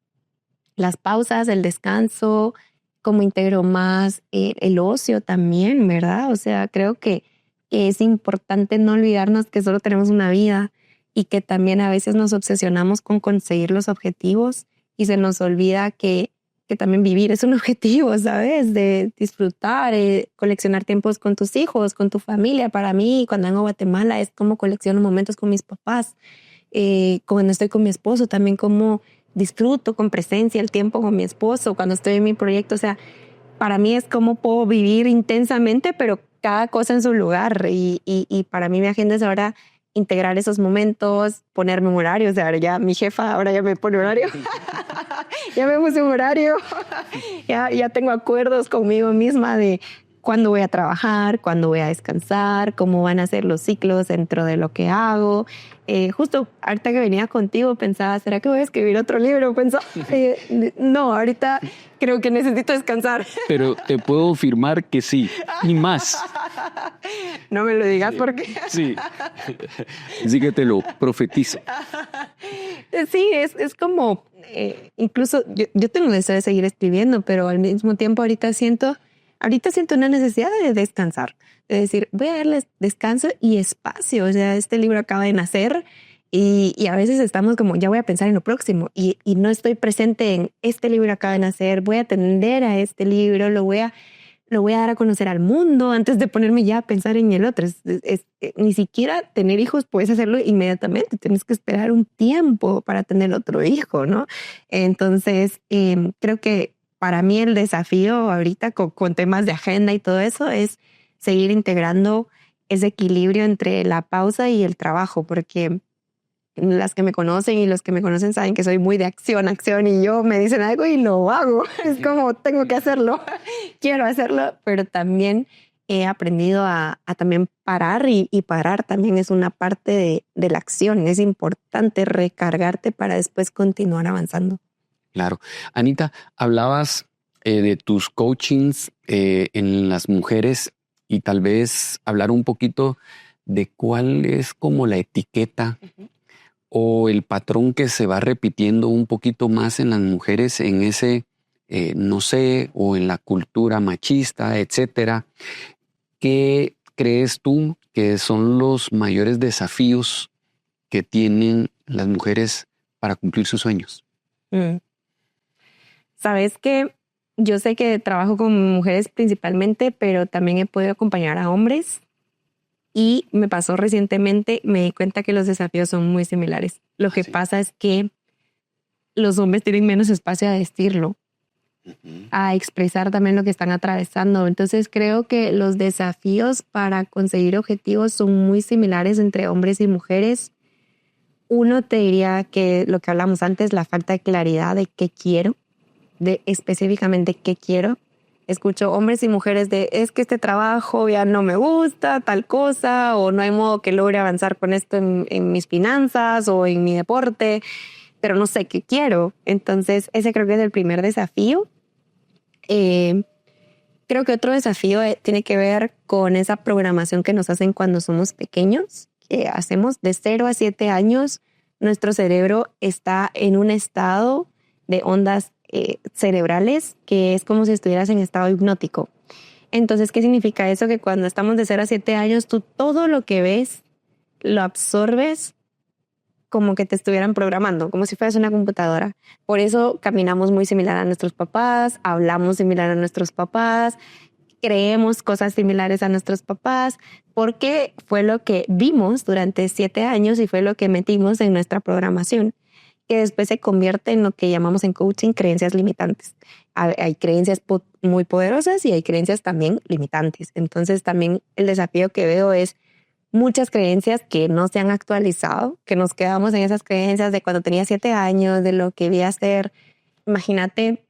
las pausas, el descanso, cómo integro más el ocio también, ¿verdad? O sea, creo que es importante no olvidarnos que solo tenemos una vida y que también a veces nos obsesionamos con conseguir los objetivos y se nos olvida que también vivir es un objetivo, ¿sabes? De disfrutar, coleccionar tiempos con tus hijos, con tu familia. Para mí, cuando vengo a Guatemala, es como colecciono momentos con mis papás. Cuando estoy con mi esposo, también como disfruto con presencia el tiempo con mi esposo. Cuando estoy en mi proyecto, o sea, para mí es como puedo vivir intensamente, pero cada cosa en su lugar. Y para mí mi agenda es ahora integrar esos momentos, ponerme un horario. O sea, ya mi jefa ahora ya me pone horario. Ya me puse un horario. ya tengo acuerdos conmigo misma de cuándo voy a trabajar, cuándo voy a descansar, cómo van a ser los ciclos dentro de lo que hago. Justo ahorita que venía contigo pensaba, ¿será que voy a escribir otro libro? Pensaba, no, ahorita creo que necesito descansar. Pero te puedo afirmar que sí, y más. No me lo digas porque... Sí, así que te lo profetizo. Sí, es como, incluso yo tengo el deseo de seguir escribiendo, pero al mismo tiempo ahorita siento una necesidad de descansar, de decir, voy a darles descanso y espacio. O sea, este libro acaba de nacer y a veces estamos como, ya voy a pensar en lo próximo y no estoy presente en este libro acaba de nacer, voy a atender a este libro, lo voy a dar a conocer al mundo antes de ponerme ya a pensar en el otro. Ni siquiera tener hijos puedes hacerlo inmediatamente, tienes que esperar un tiempo para tener otro hijo, ¿no? Entonces, creo que para mí el desafío ahorita con temas de agenda y todo eso es seguir integrando ese equilibrio entre la pausa y el trabajo, porque las que me conocen y los que me conocen saben que soy muy de acción y yo me dicen algo y lo hago. Es como tengo que hacerlo, quiero hacerlo, pero también he aprendido a también parar y parar también es una parte de la acción. Es importante recargarte para después continuar avanzando. Claro. Anita, hablabas de tus coachings en las mujeres y tal vez hablar un poquito de cuál es como la etiqueta o el patrón que se va repitiendo un poquito más en las mujeres en ese, no sé, o en la cultura machista, etcétera. ¿Qué crees tú que son los mayores desafíos que tienen las mujeres para cumplir sus sueños? Sabes que yo sé que trabajo con mujeres principalmente, pero también he podido acompañar a hombres y me pasó recientemente, me di cuenta que los desafíos son muy similares. Lo que pasa es que los hombres tienen menos espacio a decirlo, a expresar también lo que están atravesando. Entonces creo que los desafíos para conseguir objetivos son muy similares entre hombres y mujeres. Uno, te diría que lo que hablamos antes, la falta de claridad de qué quiero, de específicamente qué quiero. Escucho hombres y mujeres de es que este trabajo ya no me gusta, tal cosa, o no hay modo que logre avanzar con esto en mis finanzas o en mi deporte, pero no sé qué quiero. Entonces ese creo que es el primer desafío. Creo que otro desafío tiene que ver con esa programación que nos hacen cuando somos pequeños, que hacemos de 0 a 7 años. Nuestro cerebro está en un estado de ondas cerebrales que es como si estuvieras en estado hipnótico. Entonces, ¿qué significa eso? Que cuando estamos de 0 a 7 años, tú todo lo que ves lo absorbes como que te estuvieran programando, como si fueras una computadora. Por eso caminamos muy similar a nuestros papás, hablamos similar a nuestros papás, creemos cosas similares a nuestros papás, porque fue lo que vimos durante 7 años y fue lo que metimos en nuestra programación, que después se convierte en lo que llamamos en coaching creencias limitantes. Hay creencias muy poderosas y hay creencias también limitantes. Entonces también el desafío que veo es muchas creencias que no se han actualizado, que nos quedamos en esas creencias de cuando tenía 7 años, de lo que debía hacer. Imagínate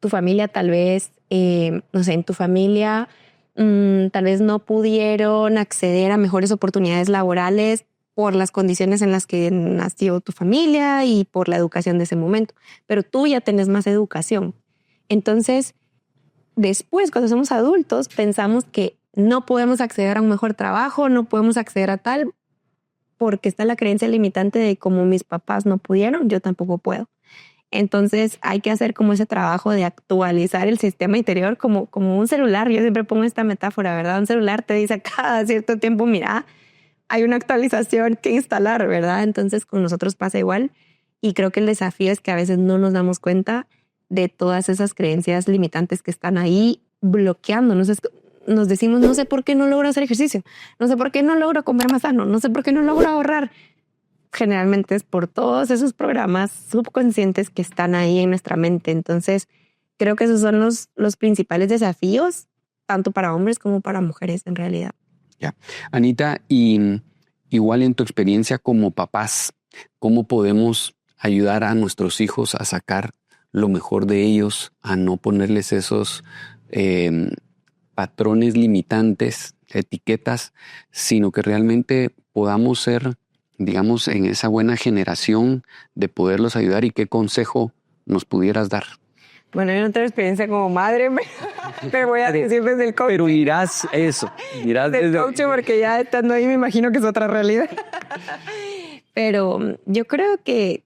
tu familia tal vez, no sé, en tu familia tal vez no pudieron acceder a mejores oportunidades laborales por las condiciones en las que nació tu familia y por la educación de ese momento. Pero tú ya tenés más educación. Entonces, después, cuando somos adultos, pensamos que no podemos acceder a un mejor trabajo, no podemos acceder a tal, porque está la creencia limitante de como mis papás no pudieron, yo tampoco puedo. Entonces hay que hacer como ese trabajo de actualizar el sistema interior como un celular. Yo siempre pongo esta metáfora, ¿verdad? Un celular te dice cada cierto tiempo, mira, hay una actualización que instalar, ¿verdad? Entonces con nosotros pasa igual. Y creo que el desafío es que a veces no nos damos cuenta de todas esas creencias limitantes que están ahí bloqueándonos. Nos decimos, no sé por qué no logro hacer ejercicio, no sé por qué no logro comer más sano, no sé por qué no logro ahorrar. Generalmente es por todos esos programas subconscientes que están ahí en nuestra mente. Entonces, creo que esos son los principales desafíos, tanto para hombres como para mujeres en realidad. Ya. Anita, y igual en tu experiencia como papás, ¿cómo podemos ayudar a nuestros hijos a sacar lo mejor de ellos, a no ponerles esos patrones limitantes, etiquetas, sino que realmente podamos ser, digamos, en esa buena generación de poderlos ayudar? ¿Y qué consejo nos pudieras dar? Bueno, yo no tengo experiencia como madre, pero voy a decir desde el coach. Pero irás eso, irás desde el coach, porque ya estando ahí me imagino que es otra realidad. Pero yo creo que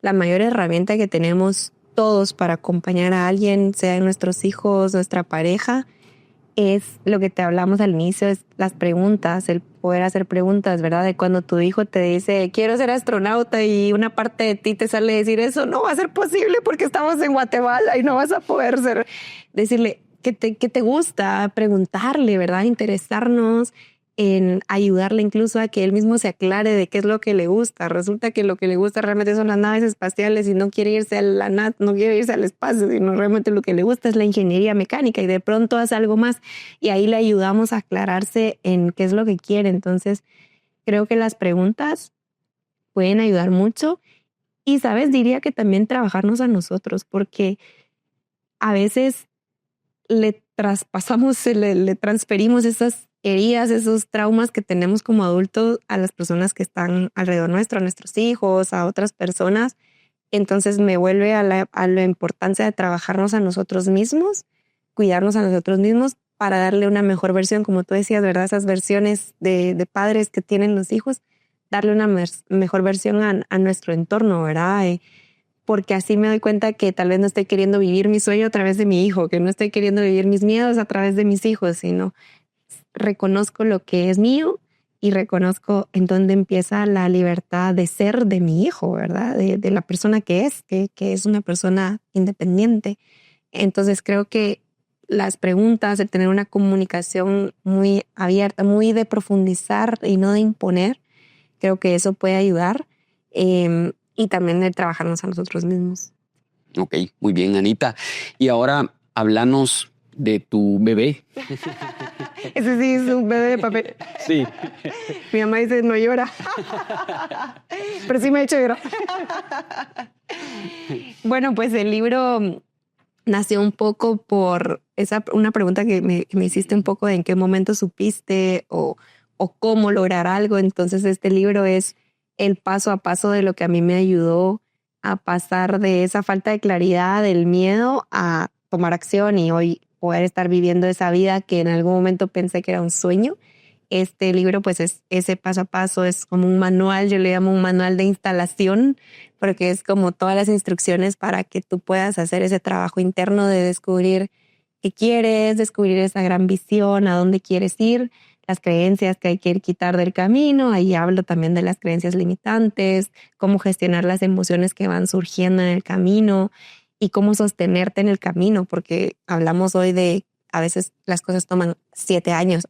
la mayor herramienta que tenemos todos para acompañar a alguien, sea nuestros hijos, nuestra pareja, es lo que te hablamos al inicio, es las preguntas, el poder hacer preguntas, ¿verdad? De cuando tu hijo te dice, quiero ser astronauta, y una parte de ti te sale a decir, eso no va a ser posible porque estamos en Guatemala y no vas a poder ser. Decirle, ¿qué te gusta? Preguntarle, ¿verdad? Interesarnos en ayudarle incluso a que él mismo se aclare de qué es lo que le gusta. Resulta que lo que le gusta realmente son las naves espaciales y no quiere irse a no quiere irse al espacio, sino realmente lo que le gusta es la ingeniería mecánica, y de pronto hace algo más y ahí le ayudamos a aclararse en qué es lo que quiere. Entonces, creo que las preguntas pueden ayudar mucho y, ¿sabes? Diría que también trabajarnos a nosotros, porque a veces le traspasamos, le transferimos esas heridas, esos traumas que tenemos como adultos a las personas que están alrededor nuestro, a nuestros hijos, a otras personas. Entonces me vuelve a la importancia de trabajarnos a nosotros mismos, cuidarnos a nosotros mismos para darle una mejor versión, como tú decías, ¿verdad? Esas versiones de padres que tienen los hijos, darle una mejor versión a nuestro entorno, ¿verdad? Porque así me doy cuenta que tal vez no estoy queriendo vivir mi sueño a través de mi hijo, que no estoy queriendo vivir mis miedos a través de mis hijos, sino reconozco lo que es mío y reconozco en dónde empieza la libertad de ser de mi hijo, ¿verdad? De la persona que es una persona independiente. Entonces creo que las preguntas, el tener una comunicación muy abierta, muy de profundizar y no de imponer, creo que eso puede ayudar. Y también de trabajarnos a nosotros mismos. Ok, muy bien, Anita. Y ahora háblanos de tu bebé. Ese sí es un bebé de papel. Sí. Mi mamá dice, no llora. Pero sí me ha hecho llorar. Bueno, pues el libro nació un poco por una pregunta que me hiciste un poco de en qué momento supiste o cómo lograr algo. Entonces este libro es el paso a paso de lo que a mí me ayudó a pasar de esa falta de claridad, del miedo, a tomar acción y hoy poder estar viviendo esa vida que en algún momento pensé que era un sueño. Este libro pues es ese paso a paso, es como un manual, yo le llamo un manual de instalación, porque es como todas las instrucciones para que tú puedas hacer ese trabajo interno de descubrir qué quieres, descubrir esa gran visión, a dónde quieres ir, las creencias que hay que quitar del camino. Ahí hablo también de las creencias limitantes, cómo gestionar las emociones que van surgiendo en el camino y cómo sostenerte en el camino, porque hablamos hoy de a veces las cosas toman 7 años,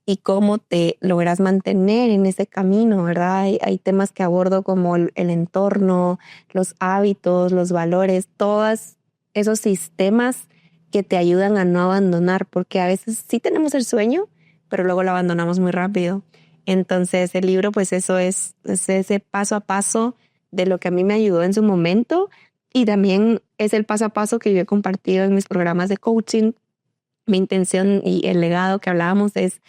y cómo te logras mantener en ese camino, ¿verdad? Hay temas que abordo como el entorno, los hábitos, los valores, todos esos sistemas que te ayudan a no abandonar, porque a veces sí tenemos el sueño, pero luego lo abandonamos muy rápido. Entonces el libro pues eso es ese paso a paso de lo que a mí me ayudó en su momento, y también es el paso a paso que yo he compartido en mis programas de coaching. Mi intención y el legado que hablábamos es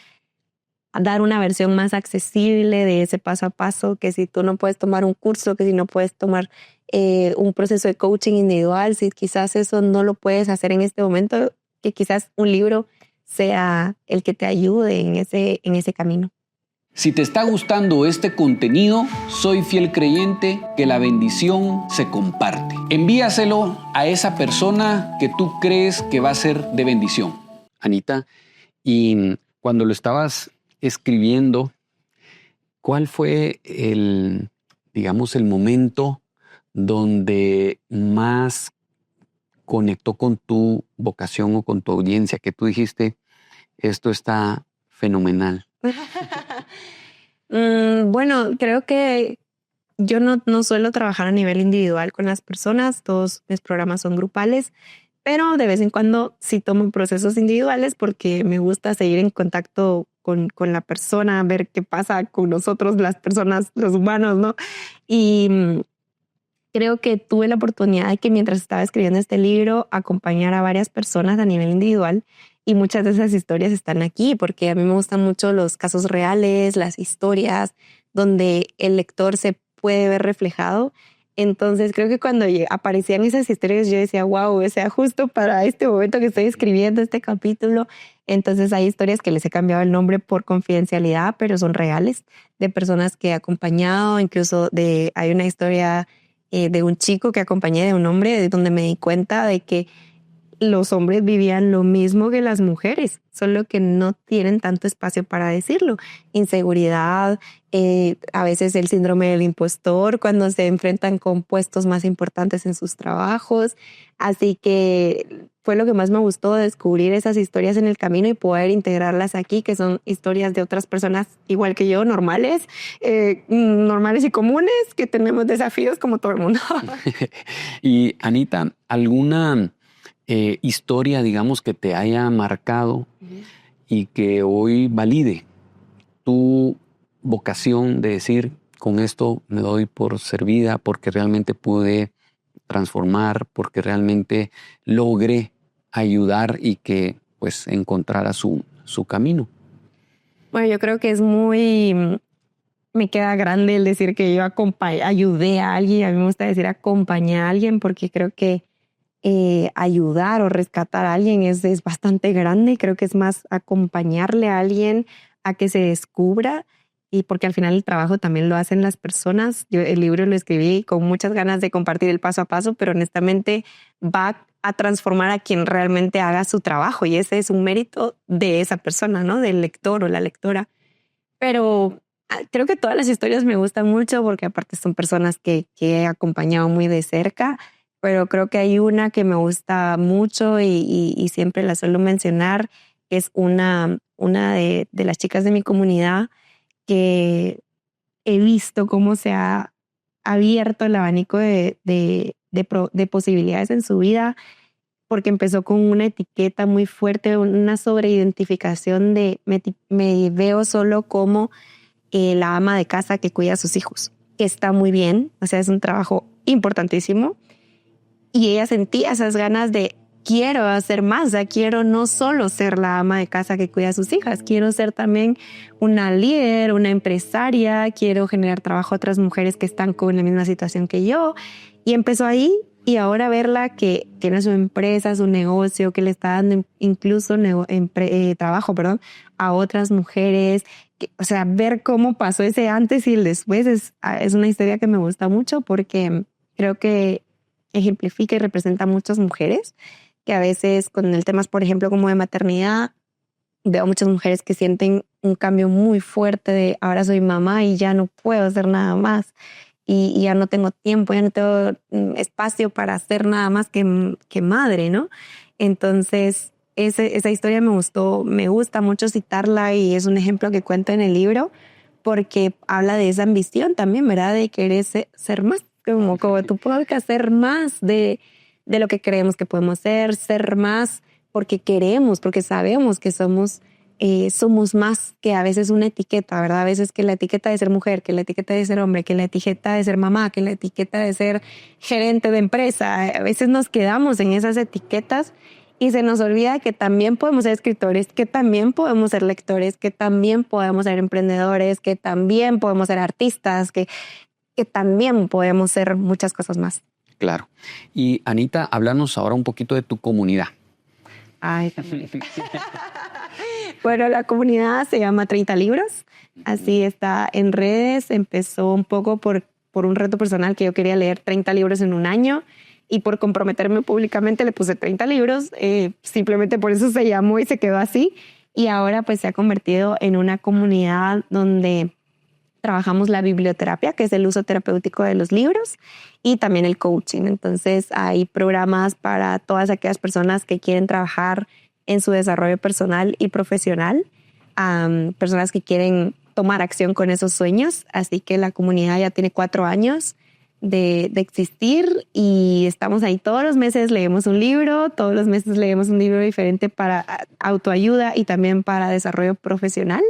dar una versión más accesible de ese paso a paso, que si tú no puedes tomar un curso, que si no puedes tomar un proceso de coaching individual, si quizás eso no lo puedes hacer en este momento, que quizás un libro sea el que te ayude en ese camino. Si te está gustando este contenido, soy fiel creyente que la bendición se comparte. Envíaselo a esa persona que tú crees que va a ser de bendición. Anita, y cuando lo estabas escribiendo, ¿cuál fue el momento donde más conectó con tu vocación o con tu audiencia, que tú dijiste, esto está fenomenal? Bueno, creo que yo no suelo trabajar a nivel individual con las personas, todos mis programas son grupales, pero de vez en cuando sí tomo procesos individuales porque me gusta seguir en contacto con la persona, ver qué pasa con nosotros, las personas, los humanos, ¿no? Y creo que tuve la oportunidad de que mientras estaba escribiendo este libro, acompañar a varias personas a nivel individual, y muchas de esas historias están aquí porque a mí me gustan mucho los casos reales, las historias donde el lector se puede ver reflejado. Entonces creo que cuando aparecían esas historias yo decía, wow, o sea, justo para este momento que estoy escribiendo este capítulo. Entonces hay historias que les he cambiado el nombre por confidencialidad, pero son reales, de personas que he acompañado. Incluso hay una historia de un chico que acompañé de un hombre, donde me di cuenta de que los hombres vivían lo mismo que las mujeres, solo que no tienen tanto espacio para decirlo. Inseguridad, a veces el síndrome del impostor cuando se enfrentan con puestos más importantes en sus trabajos. Así que fue lo que más me gustó, descubrir esas historias en el camino y poder integrarlas aquí, que son historias de otras personas igual que yo, normales y comunes, que tenemos desafíos como todo el mundo. Y Anita, ¿alguna historia, digamos, que te haya marcado y que hoy valide tu vocación de decir, con esto me doy por servida, porque realmente pude transformar, porque realmente logré ayudar y que pues encontrara su camino? Bueno, yo creo que me queda grande el decir que yo ayudé a alguien. A mí me gusta decir acompañé a alguien, porque creo que ayudar o rescatar a alguien es bastante grande. Creo que es más acompañarle a alguien a que se descubra, y porque al final el trabajo también lo hacen las personas. Yo el libro lo escribí con muchas ganas de compartir el paso a paso, pero honestamente va a transformar a quien realmente haga su trabajo, y ese es un mérito de esa persona, ¿no? Del lector o la lectora. Pero creo que todas las historias me gustan mucho porque aparte son personas que he acompañado muy de cerca. Pero creo que hay una que me gusta mucho y siempre la suelo mencionar, que es una de las chicas de mi comunidad, que he visto cómo se ha abierto el abanico de posibilidades en su vida, porque empezó con una etiqueta muy fuerte, una sobreidentificación de me veo solo como la ama de casa que cuida a sus hijos, que está muy bien, o sea, es un trabajo importantísimo. Y ella sentía esas ganas de quiero hacer más, quiero no solo ser la ama de casa que cuida a sus hijas, quiero ser también una líder, una empresaria, quiero generar trabajo a otras mujeres que están con la misma situación que yo. Y empezó ahí, y ahora verla que tiene su empresa, su negocio, que le está dando incluso trabajo, a otras mujeres. O sea, ver cómo pasó ese antes y el después es una historia que me gusta mucho, porque creo que ejemplifica y representa a muchas mujeres que a veces con el tema, por ejemplo, como de maternidad, veo muchas mujeres que sienten un cambio muy fuerte de ahora soy mamá y ya no puedo hacer nada más, y ya no tengo tiempo, ya no tengo espacio para hacer nada más que madre, ¿no? Entonces esa historia me gusta mucho citarla, y es un ejemplo que cuento en el libro porque habla de esa ambición también, ¿verdad? De querer ser más, como tu podcast, ser más de lo que creemos que podemos ser más porque queremos, porque sabemos que somos más que a veces una etiqueta, ¿verdad? A veces que la etiqueta de ser mujer, que la etiqueta de ser hombre, que la etiqueta de ser mamá, que la etiqueta de ser gerente de empresa. A veces nos quedamos en esas etiquetas y se nos olvida que también podemos ser escritores, que también podemos ser lectores, que también podemos ser emprendedores, que también podemos ser artistas, que también podemos ser muchas cosas más. Claro. Y Anita, háblanos ahora un poquito de tu comunidad. Ay, bueno, la comunidad se llama 30 Libros. Así está en redes. Empezó un poco por un reto personal, que yo quería leer 30 libros en un año. Y por comprometerme públicamente le puse 30 libros. Simplemente por eso se llamó y se quedó así. y ahora pues se ha convertido en una comunidad donde trabajamos la biblioterapia, que es el uso terapéutico de los libros, y también el coaching. Entonces hay programas para todas aquellas personas que quieren trabajar en su desarrollo personal y profesional, personas que quieren tomar acción con esos sueños. Así que la comunidad ya tiene 4 años de existir y estamos ahí todos los meses, leemos un libro, todos los meses leemos un libro diferente para autoayuda y también para desarrollo profesional.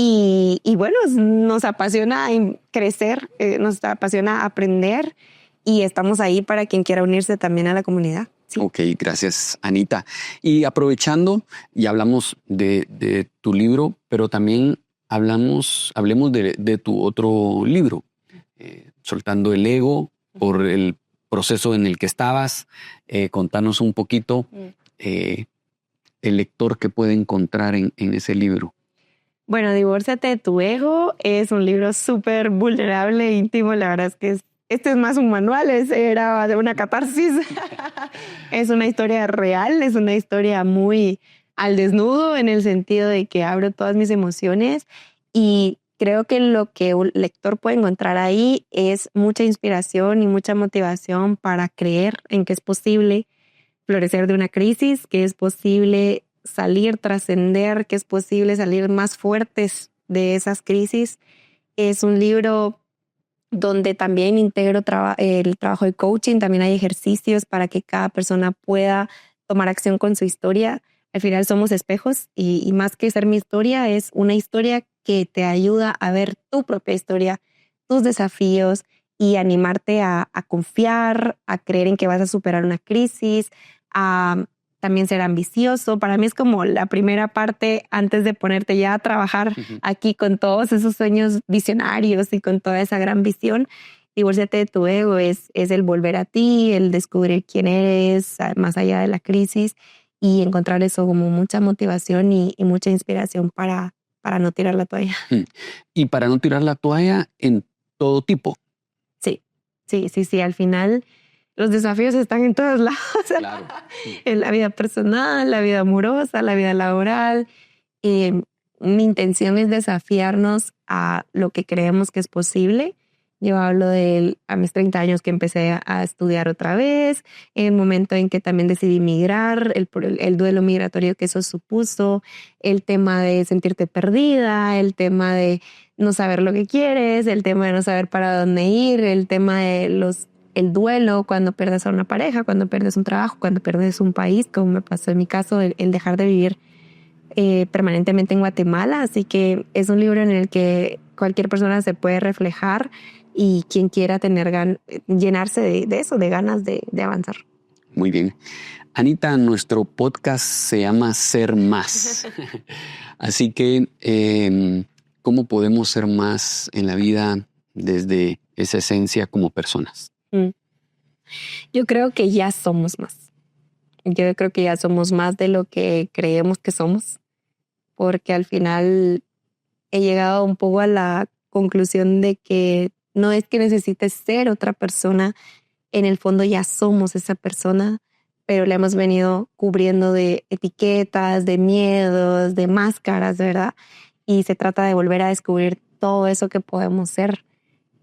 Y bueno, nos apasiona crecer, nos apasiona aprender y estamos ahí para quien quiera unirse también a la comunidad. Sí. Ok, gracias, Anita. Y aprovechando, ya hablamos de tu libro, pero también hablemos de tu otro libro, Soltando el Ego, por el proceso en el que estabas. Contanos un poquito el lector que puede encontrar en ese libro. Bueno, Divórciate de tu ego es un libro súper vulnerable e íntimo. La verdad es que este es más un manual, era de una catarsis. Es una historia real, es una historia muy al desnudo en el sentido de que abro todas mis emociones y creo que lo que un lector puede encontrar ahí es mucha inspiración y mucha motivación para creer en que es posible florecer de una crisis, que es posible salir, trascender, que es posible salir más fuertes de esas crisis. Es un libro donde también integro el trabajo de coaching, también hay ejercicios para que cada persona pueda tomar acción con su historia. Al final somos espejos y más que ser mi historia, es una historia que te ayuda a ver tu propia historia, tus desafíos y animarte a confiar, a creer en que vas a superar una crisis, a también ser ambicioso. Para mí es como la primera parte antes de ponerte ya a trabajar aquí con todos esos sueños visionarios y con toda esa gran visión. Divórciate de tu ego es el volver a ti, el descubrir quién eres más allá de la crisis y encontrar eso como mucha motivación y mucha inspiración para no tirar la toalla. Y para no tirar la toalla en todo tipo. Sí. Al final los desafíos están en todos lados. Claro. En la vida personal, la vida amorosa, la vida laboral. Mi intención es desafiarnos a lo que creemos que es posible. Yo hablo a mis 30 años que empecé a estudiar otra vez, en el momento en que también decidí migrar, el duelo migratorio que eso supuso, el tema de sentirte perdida, el tema de no saber lo que quieres, el tema de no saber para dónde ir, el tema de el duelo cuando pierdes a una pareja, cuando pierdes un trabajo, cuando pierdes un país, como me pasó en mi caso, el dejar de vivir permanentemente en Guatemala. Así que es un libro en el que cualquier persona se puede reflejar y quien quiera llenarse de eso, de ganas de avanzar. Muy bien. Anita, nuestro podcast se llama Ser Más. Así que, ¿cómo podemos ser más en la vida desde esa esencia como personas? Yo creo que ya somos más. Yo creo que ya somos más de lo que creemos que somos, porque al final he llegado un poco a la conclusión de que no es que necesites ser otra persona, en el fondo ya somos esa persona, pero la hemos venido cubriendo de etiquetas, de miedos, de máscaras, ¿verdad? Y se trata de volver a descubrir todo eso que podemos ser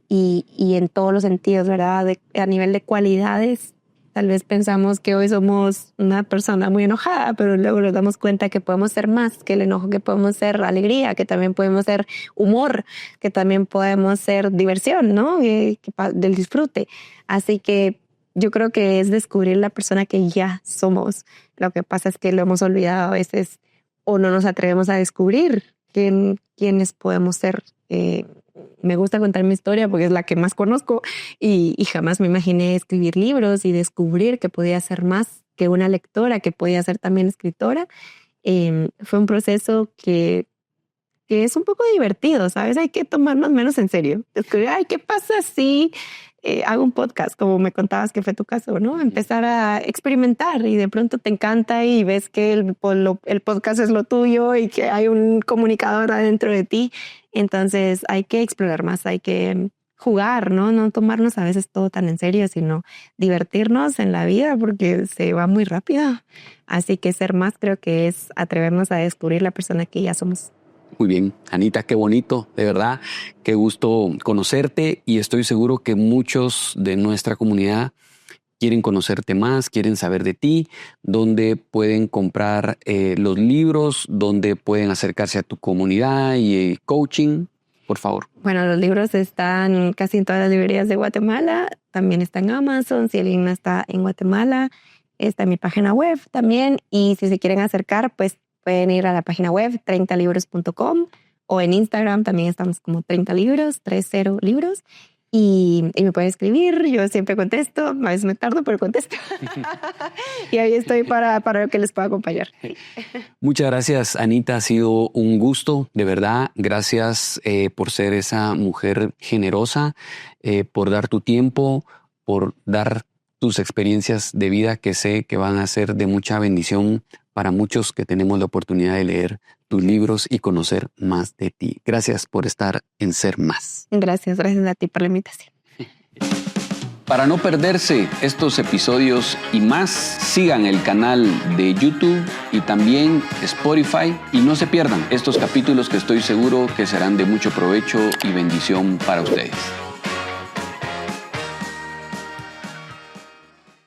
y en todos los sentidos, ¿verdad? A nivel de cualidades, tal vez pensamos que hoy somos una persona muy enojada, pero luego nos damos cuenta que podemos ser más que el enojo, que podemos ser alegría, que también podemos ser humor, que también podemos ser diversión, ¿no? Del disfrute. Así que yo creo que es descubrir la persona que ya somos. Lo que pasa es que lo hemos olvidado a veces o no nos atrevemos a descubrir quiénes podemos ser. Me gusta contar mi historia porque es la que más conozco y jamás me imaginé escribir libros y descubrir que podía ser más que una lectora, que podía ser también escritora. Fue un proceso que es un poco divertido, ¿sabes? Hay que tomarnos menos en serio. Descubrir, ¿qué pasa si hago un podcast? Como me contabas que fue tu caso, ¿no? Empezar a experimentar y de pronto te encanta y ves que el podcast es lo tuyo y que hay un comunicador adentro de ti. Entonces hay que explorar más, hay que jugar, ¿no? No tomarnos a veces todo tan en serio, sino divertirnos en la vida porque se va muy rápido. Así que ser más creo que es atrevernos a descubrir la persona que ya somos. Muy bien, Anita, qué bonito, de verdad, qué gusto conocerte y estoy seguro que muchos de nuestra comunidad quieren conocerte más, quieren saber de ti, dónde pueden comprar los libros, dónde pueden acercarse a tu comunidad y coaching, por favor. Bueno, los libros están casi en todas las librerías de Guatemala, también está en Amazon, si alguien no está en Guatemala, está en mi página web también, y si se quieren acercar, pues pueden ir a la página web 30libros.com o en Instagram también estamos como 30 libros, 30 libros. Y me pueden escribir, yo siempre contesto, a veces me tardo, pero contesto. Y ahí estoy para lo que les pueda acompañar. Muchas gracias, Anita, ha sido un gusto, de verdad. Gracias por ser esa mujer generosa, por dar tu tiempo, por dar tus experiencias de vida que sé que van a ser de mucha bendición para muchos que tenemos la oportunidad de leer tus libros y conocer más de ti. Gracias por estar en Ser Más. Gracias a ti por la invitación. Para no perderse estos episodios y más, sigan el canal de YouTube y también Spotify y no se pierdan estos capítulos que estoy seguro que serán de mucho provecho y bendición para ustedes.